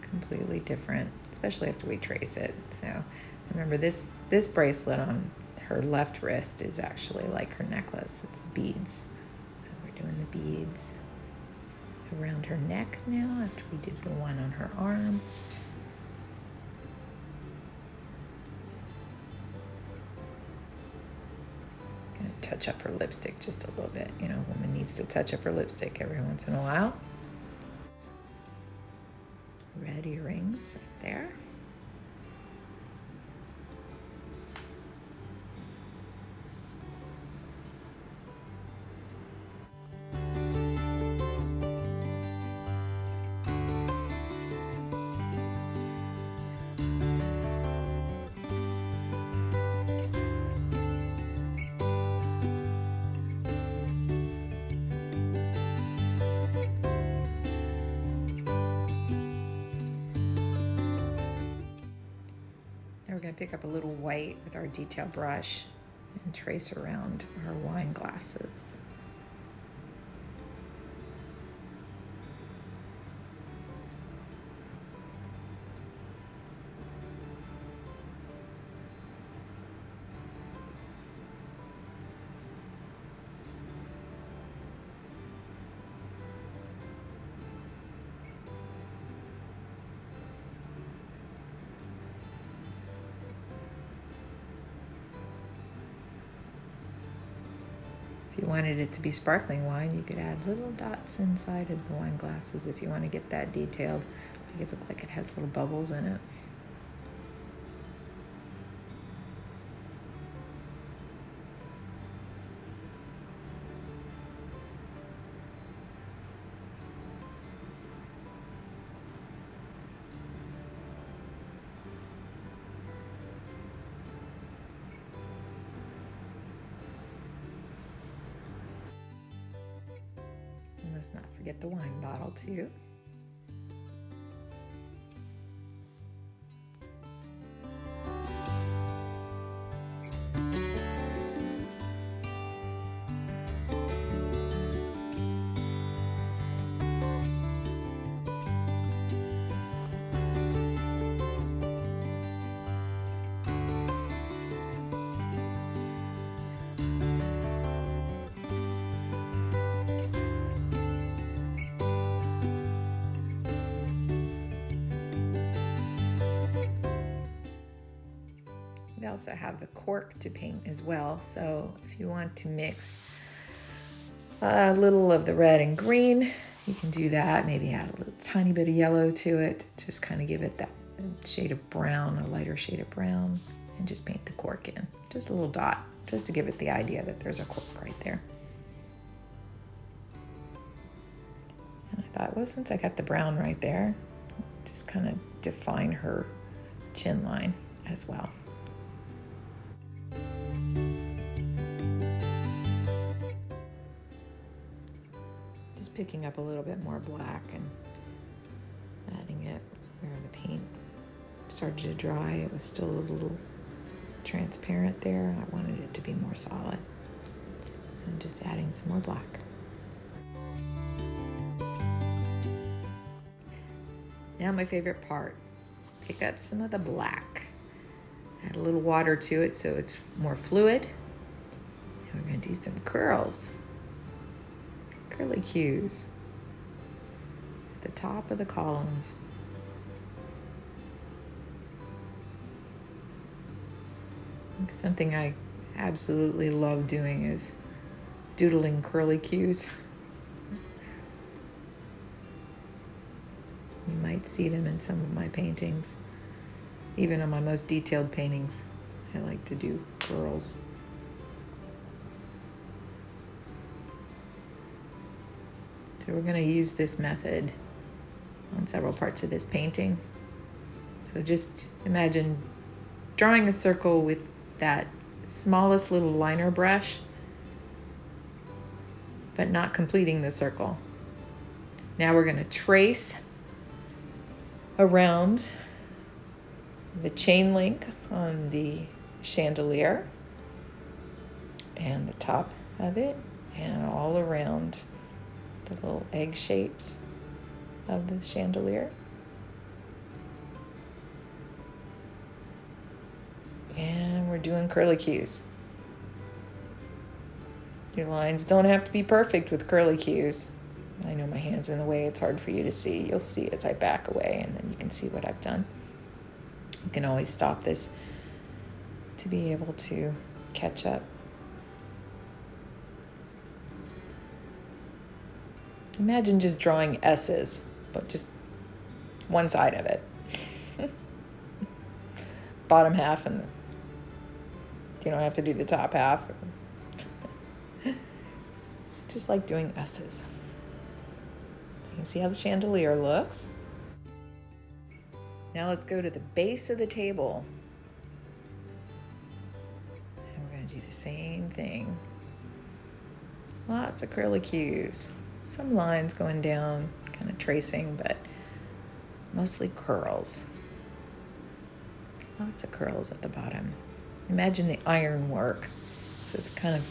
completely different, especially after we trace it. So remember, this bracelet on her left wrist is actually like her necklace. It's beads. So we're doing the beads around her neck now after we did the one on her arm. Touch up her lipstick just a little bit. You know, a woman needs to touch up her lipstick every once in a while. Red earrings right there. We're going to pick up a little white with our detail brush and trace around our wine glasses. If you wanted it to be sparkling wine, you could add little dots inside of the wine glasses if you want to get that detailed. Make it look like it has little bubbles in it. let's not forget the wine bottle too. We also have the cork to paint as well, so if you want to mix a little of the red and green, you can do that. Maybe add a little tiny bit of yellow to it, just kind of give it that shade of brown, a lighter shade of brown, and just paint the cork in. Just a little dot, just to give it the idea that there's a cork right there. And I thought, well, since I got the brown right there, just kind of define her chin line as well. Picking up a little bit more black and adding it where the paint started to dry. It was still a little transparent there. I wanted it to be more solid. So I'm just adding some more black. Now my favorite part, pick up some of the black. Add a little water to it so it's more fluid. And we're gonna do some curls. Curly cues at the top of the columns. Something I absolutely love doing is doodling curly cues. You might see them in some of my paintings. Even on my most detailed paintings, I like to do curls. So we're going to use this method on several parts of this painting. So just imagine drawing a circle with that smallest little liner brush, but not completing the circle. Now we're going to trace around the chain link on the chandelier and the top of it and all around the little egg shapes of the chandelier. And we're doing curly cues. Your lines don't have to be perfect with curly cues. I know my hand's in the way, it's hard for you to see. You'll see as I back away and then you can see what I've done. You can always stop this to be able to catch up. Imagine just drawing S's, but just one side of it. Bottom half, and you don't have to do the top half. Just like doing S's. So you can see how the chandelier looks. Now let's go to the base of the table. And we're going to do the same thing. Lots of curly cues. Some lines going down, kind of tracing, but mostly curls. Lots of curls at the bottom. Imagine the iron work. So it's kind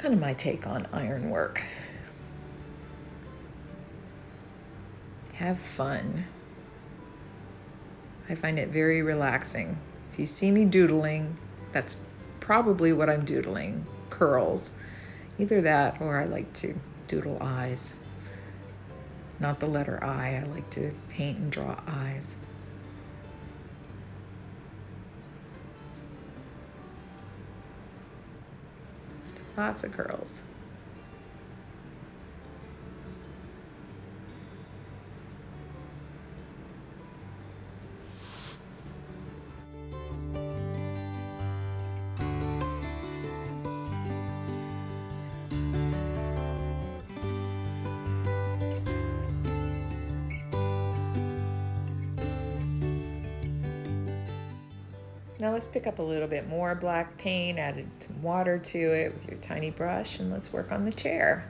of my take on iron work. Have fun. I find it very relaxing. If you see me doodling, that's probably what I'm doodling. Curls. Either that or I like to doodle eyes. Not the letter I. I like to paint and draw eyes. Lots of curls. Now let's pick up a little bit more black paint, add some water to it with your tiny brush, and let's work on the chair.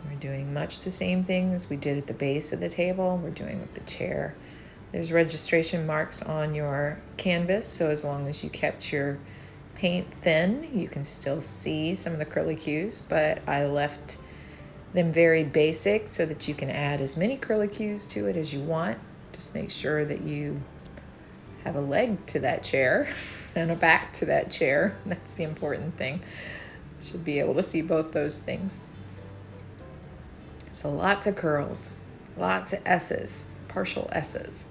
We're doing much the same thing as we did at the base of the table. We're doing with the chair. There's registration marks on your canvas, so as long as you kept your paint thin, you can still see some of the curlicues, but I left them very basic so that you can add as many curlicues to it as you want. Just make sure that you have a leg to that chair and a back to that chair. That's the important thing. You should be able to see both those things. So lots of curls, lots of S's, partial S's.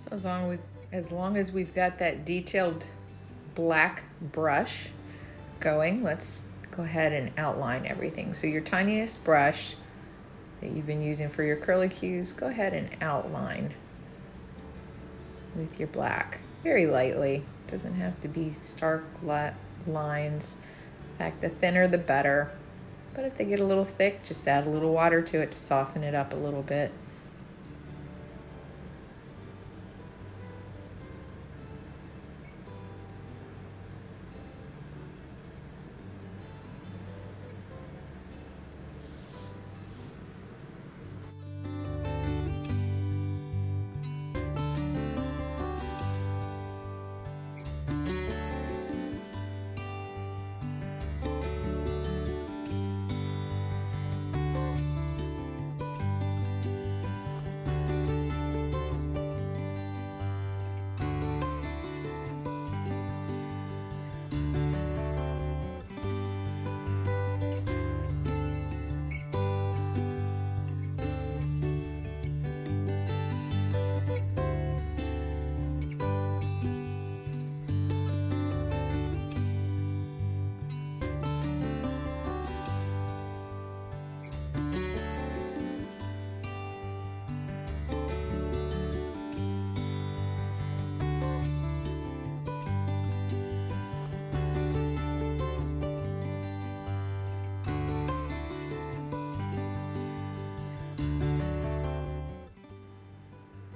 So as long as we've got that detailed black brush going, let's go ahead and outline everything. So your tiniest brush that you've been using for your curlicues, go ahead and outline with your black very lightly. Doesn't have to be stark lines. In fact, the thinner the better. But if they get a little thick, just add a little water to it to soften it up a little bit.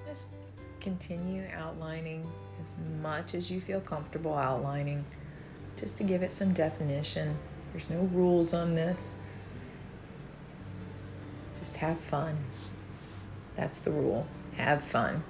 Just continue outlining as much as you feel comfortable outlining, just to give it some definition. There's no rules on this. Just have fun. That's the rule. Have fun.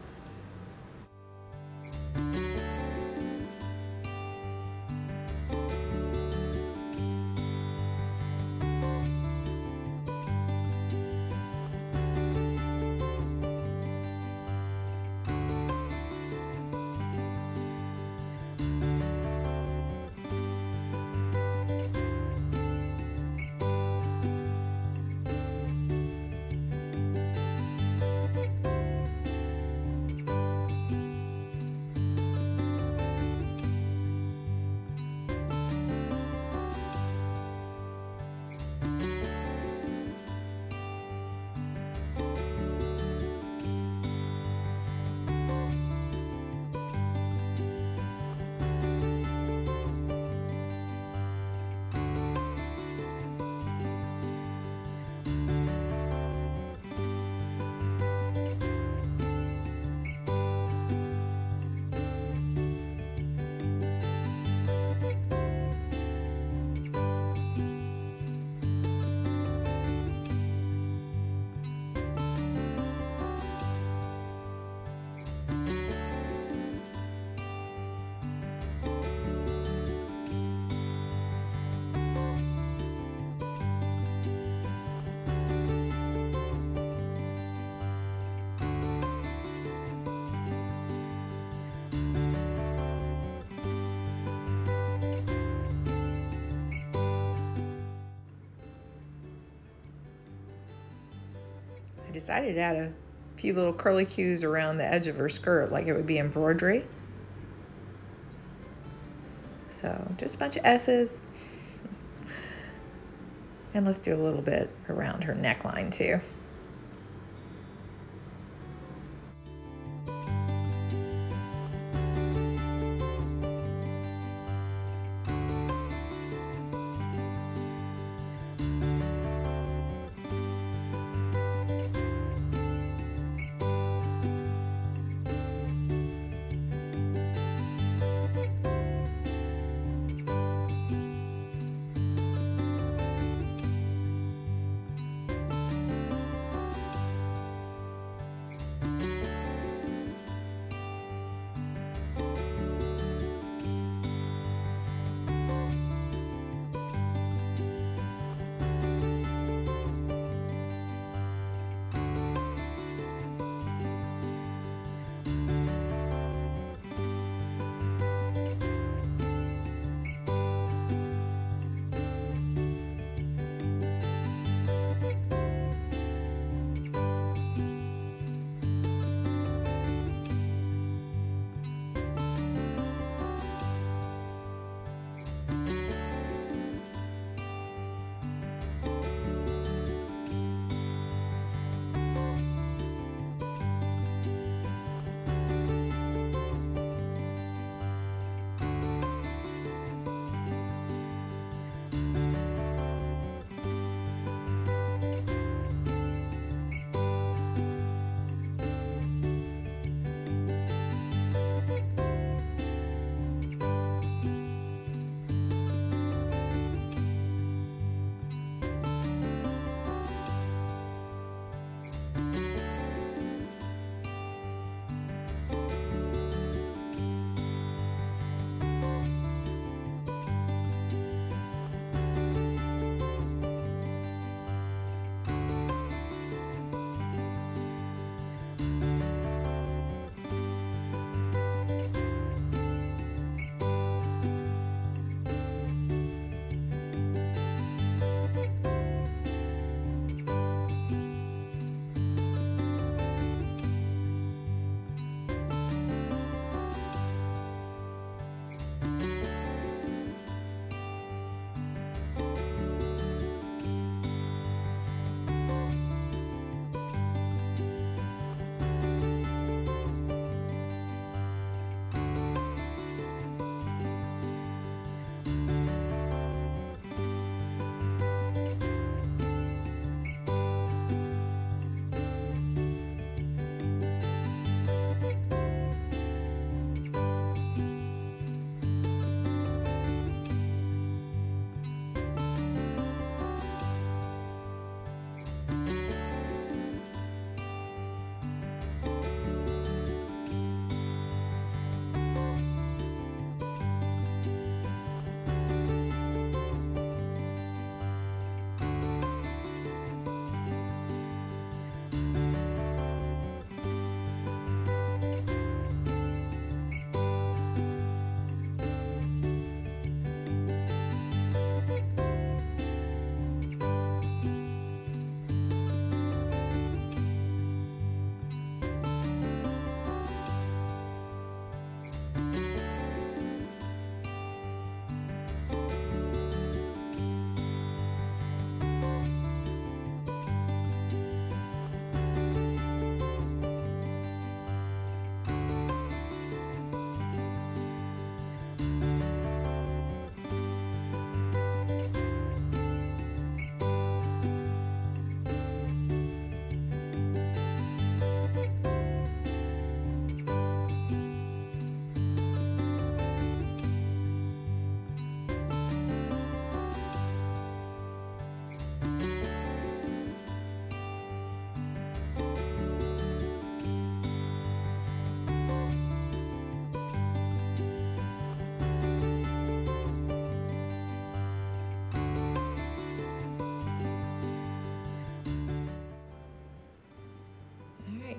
I decided to add a few little curlicues around the edge of her skirt like it would be embroidery. So just a bunch of S's. And let's do a little bit around her neckline too.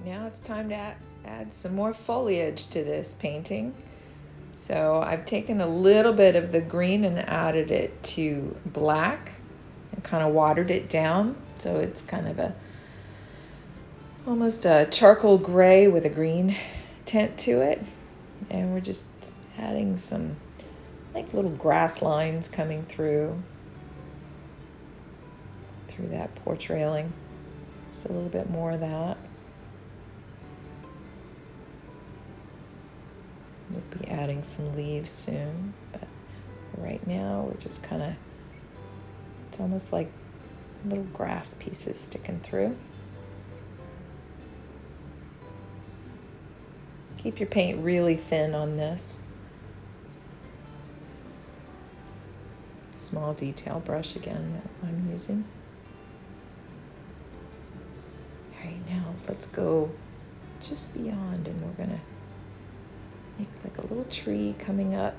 Now it's time to add some more foliage to this painting. So I've taken a little bit of the green and added it to black and kind of watered it down. So it's kind of almost a charcoal gray with a green tint to it. And we're just adding some like little grass lines coming through. through that porch railing. Just a little bit more of that. We'll be adding some leaves soon, but right now we're just kind of, it's almost like little grass pieces sticking through. Keep your paint really thin on this. Small detail brush again that I'm using. All right, now let's go just beyond, and we're gonna make like a little tree coming up,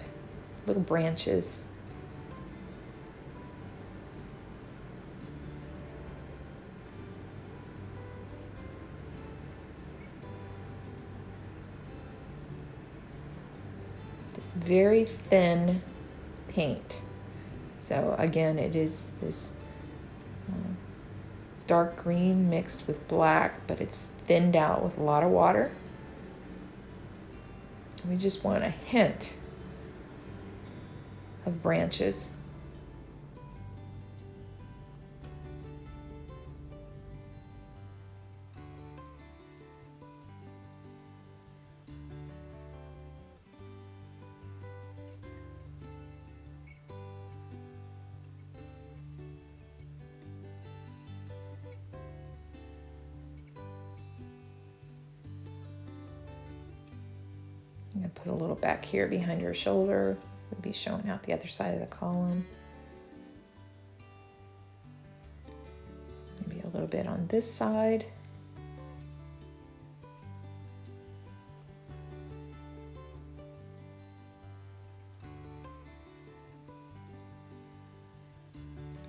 little branches. Just very thin paint. So again, it is this dark green mixed with black, but it's thinned out with a lot of water. We just want a hint of branches. I'm going to put a little back here behind her shoulder. We'll be showing out the other side of the column. Maybe a little bit on this side.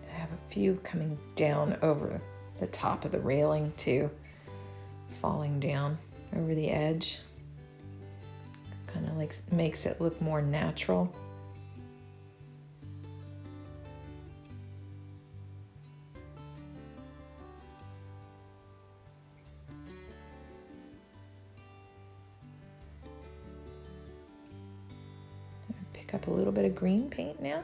I have a few coming down over the top of the railing too, falling down over the edge. Kind of like makes it look more natural. Pick up a little bit of green paint now.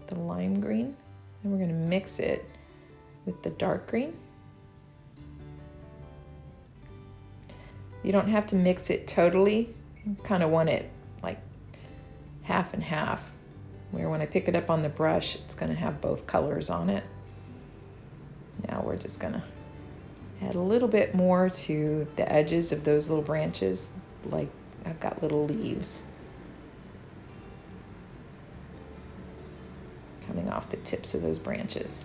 The lime green. And we're going to mix it with the dark green. You don't have to mix it totally. You kind of want it like half and half, where when I pick it up on the brush, it's going to have both colors on it. Now we're just going to add a little bit more to the edges of those little branches, like I've got little leaves coming off the tips of those branches.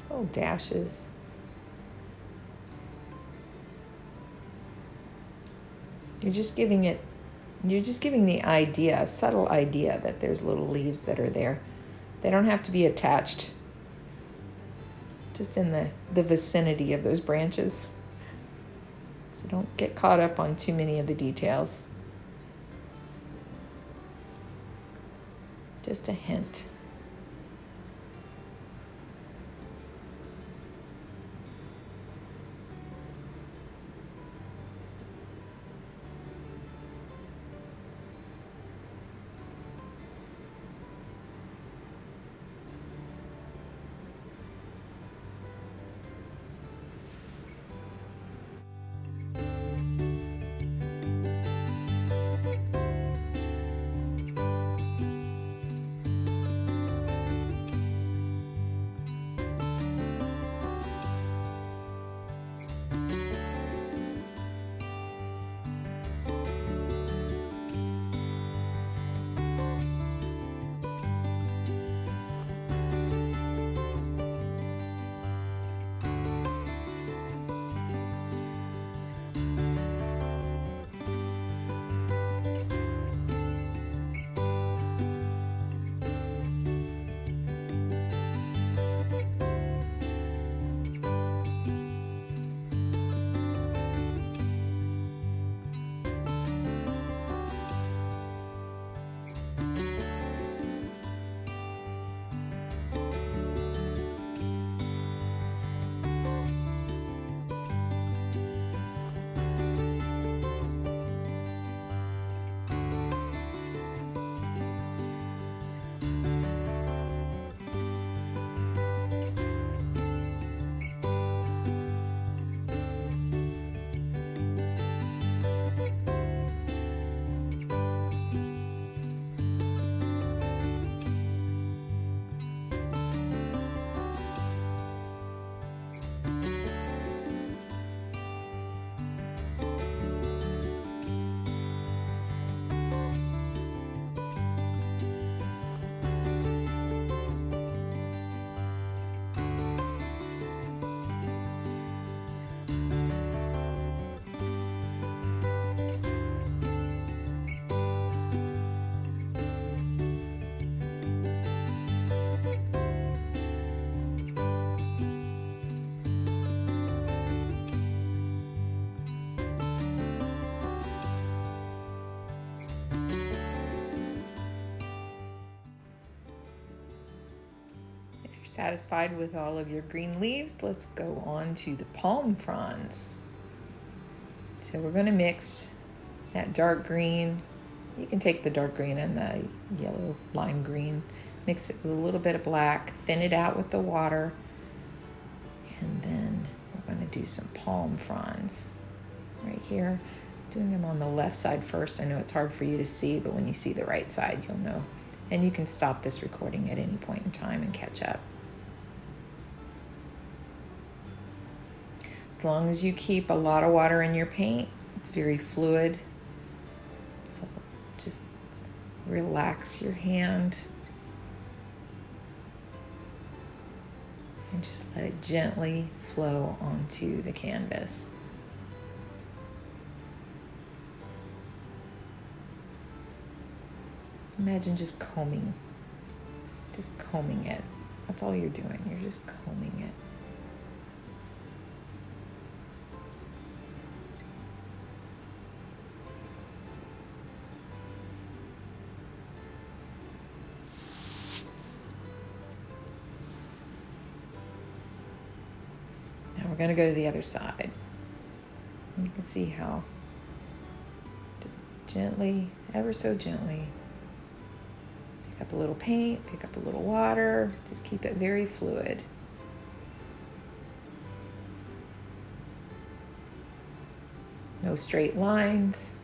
Little dashes. You're just giving the idea, a subtle idea that there's little leaves that are there. They don't have to be attached, just in the vicinity of those branches. So don't get caught up on too many of the details. Just a hint. satisfied with all of your green leaves, let's go on to the palm fronds. So we're going to mix that dark green. You can take the dark green and the yellow lime green, mix it with a little bit of black, thin it out with the water, and then we're going to do some palm fronds right here. Doing them on the left side first. I know it's hard for you to see, but when you see the right side, you'll know. And you can stop this recording at any point in time and catch up. As long as you keep a lot of water in your paint, it's very fluid. So just relax your hand and just let it gently flow onto the canvas. Imagine just combing it. That's all you're doing. You're just combing it. Now we're going to go to the other side. You can see how just gently, ever so gently, pick up a little paint, pick up a little water, just keep it very fluid. No straight lines.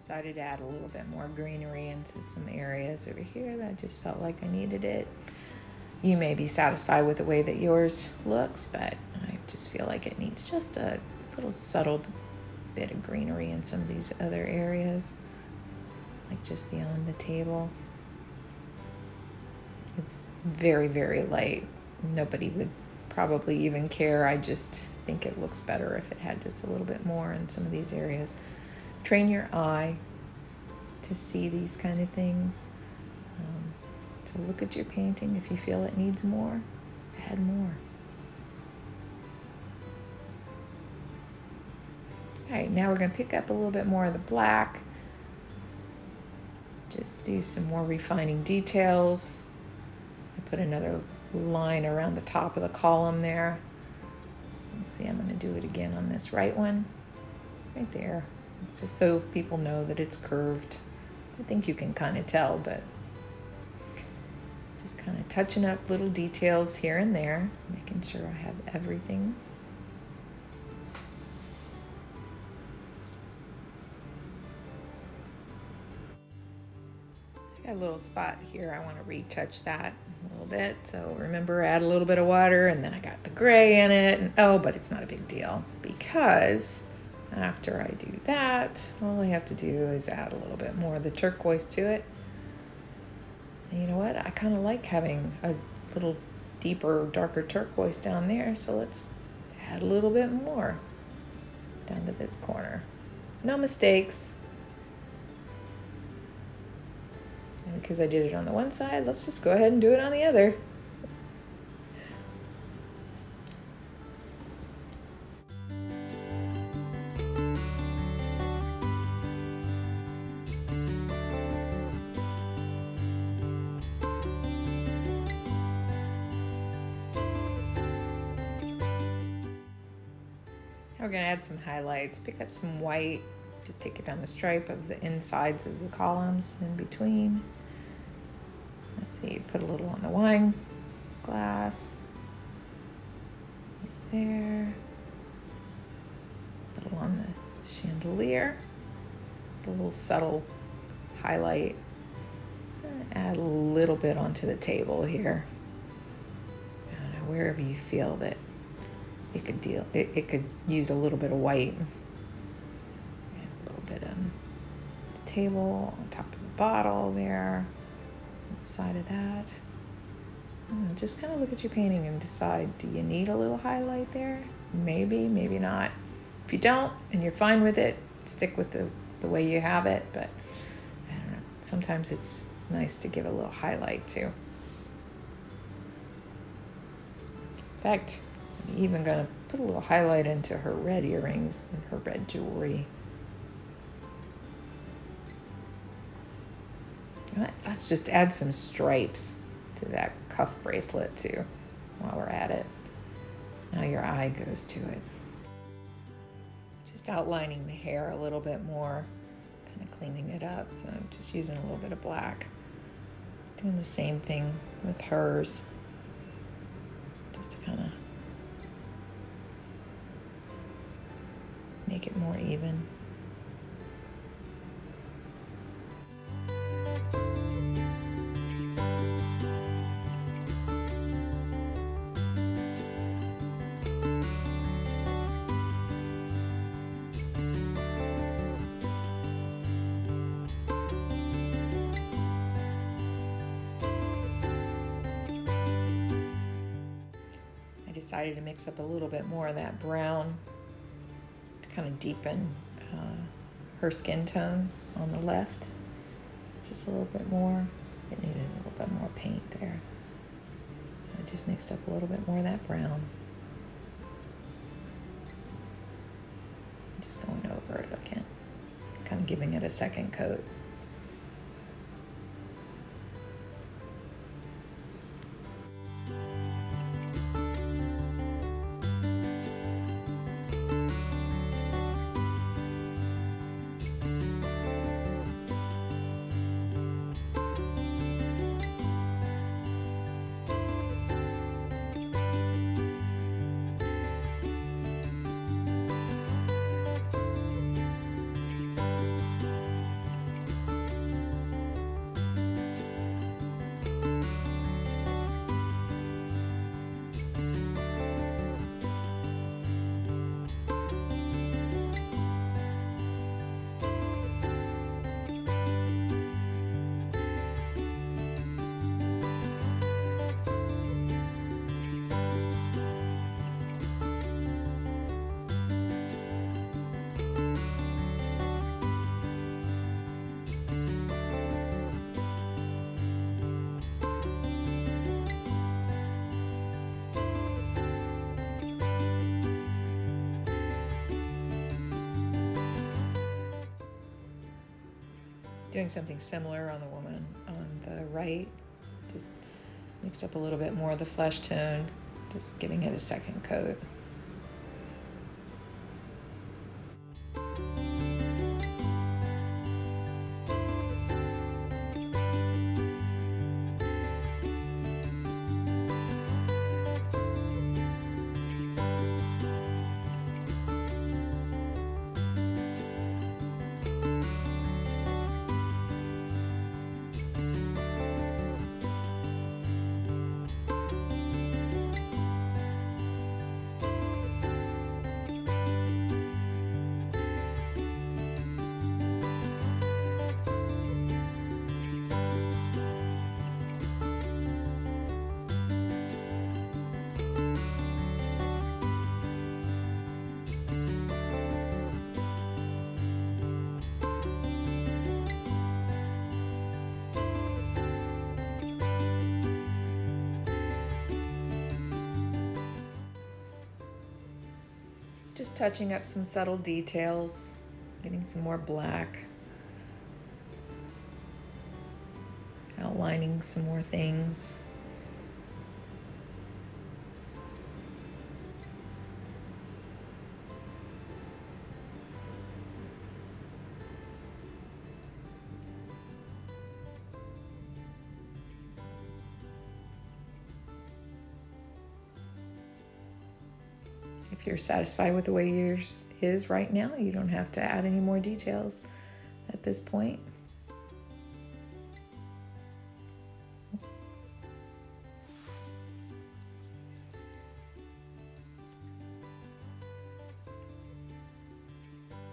Decided to add a little bit more greenery into some areas over here that I just felt like I needed it. You may be satisfied with the way that yours looks, but I just feel like it needs just a little subtle bit of greenery in some of these other areas, like just beyond the table. It's very, very light. Nobody would probably even care. I just think it looks better if it had just a little bit more in some of these areas. Train your eye to see these kind of things. So look at your painting. If you feel it needs more, add more. All right, now we're going to pick up a little bit more of the black. Just do some more refining details. I put another line around the top of the column there. Let's see, I'm going to do it again on this right one, right there. Just so people know that it's curved. I think you can kind of tell, but just kind of touching up little details here and there, making sure I have everything. I got a little spot here. I want to retouch that a little bit. So remember, add a little bit of water, and then I got the gray in it. And oh, but it's not a big deal because after I do that, all I have to do is add a little bit more of the turquoise to it. And you know what? I kind of like having a little deeper, darker turquoise down there. So let's add a little bit more down to this corner. No mistakes. And because I did it on the one side, let's just go ahead and do it on the other. We're going to add some highlights. Pick up some white. Just take it down the stripe of the insides of the columns in between. Let's see, put a little on the wine glass. There. A little on the chandelier. It's a little subtle highlight. Add a little bit onto the table here. I don't know, wherever you feel that it could use a little bit of white. And a little bit on the table, on top of the bottle there, on the side of that. Just kind of look at your painting and decide, do you need a little highlight there? Maybe, maybe not. If you don't and you're fine with it, stick with the way you have it, but I don't know, sometimes it's nice to give a little highlight too. In fact, I'm even gonna put a little highlight into her red earrings and her red jewelry. Let's just add some stripes to that cuff bracelet too while we're at it. Now your eye goes to it. Just outlining the hair a little bit more, kind of cleaning it up. So I'm just using a little bit of black. Doing the same thing with hers, just to kind of make it more even. Decided to mix up a little bit more of that brown to kind of deepen her skin tone on the left. Just a little bit more. It needed a little bit more paint there. So I just mixed up a little bit more of that brown. Just going over it again, kind of giving it a second coat. Doing something similar on the woman on the right. Just mixed up a little bit more of the flesh tone, just giving it a second coat. Just touching up some subtle details, getting some more black, outlining some more things. If you're satisfied with the way yours is right now, you don't have to add any more details. at this point.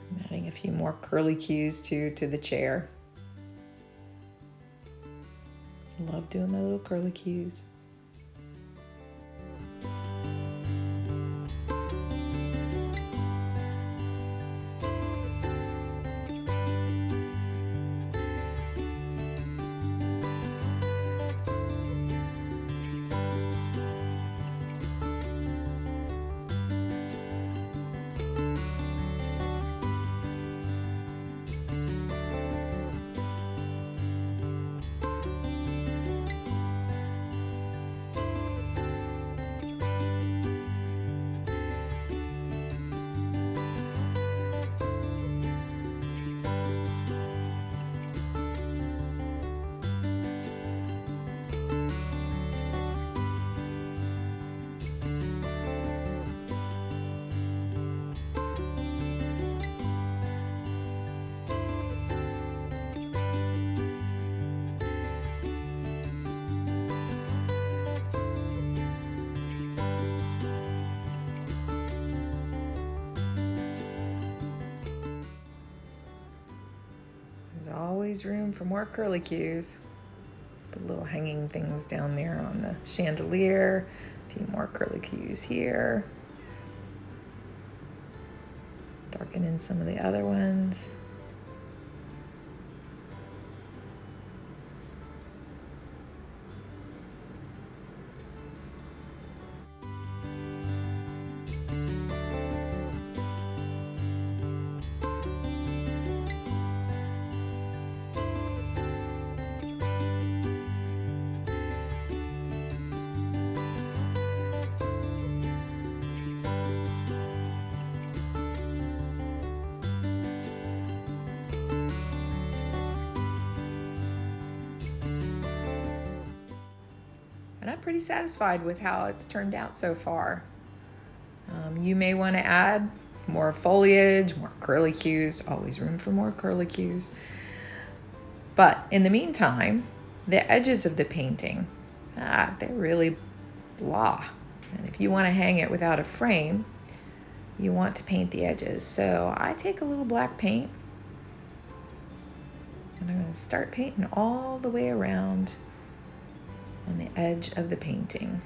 I'm adding a few more curlicues to the chair. Love doing my little curlicues. There's always room for more curlicues. Put little hanging things down there on the chandelier. A few more curlicues here. Darken in some of the other ones. And I'm pretty satisfied with how it's turned out so far. You may want to add more foliage, more curlicues, always room for more curlicues. But in the meantime, the edges of the painting, they're really blah. And if you want to hang it without a frame, you want to paint the edges. So I take a little black paint and I'm going to start painting all the way around on the edge of the painting.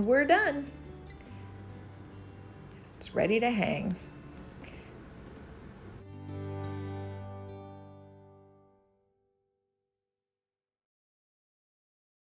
And we're done. It's ready to hang.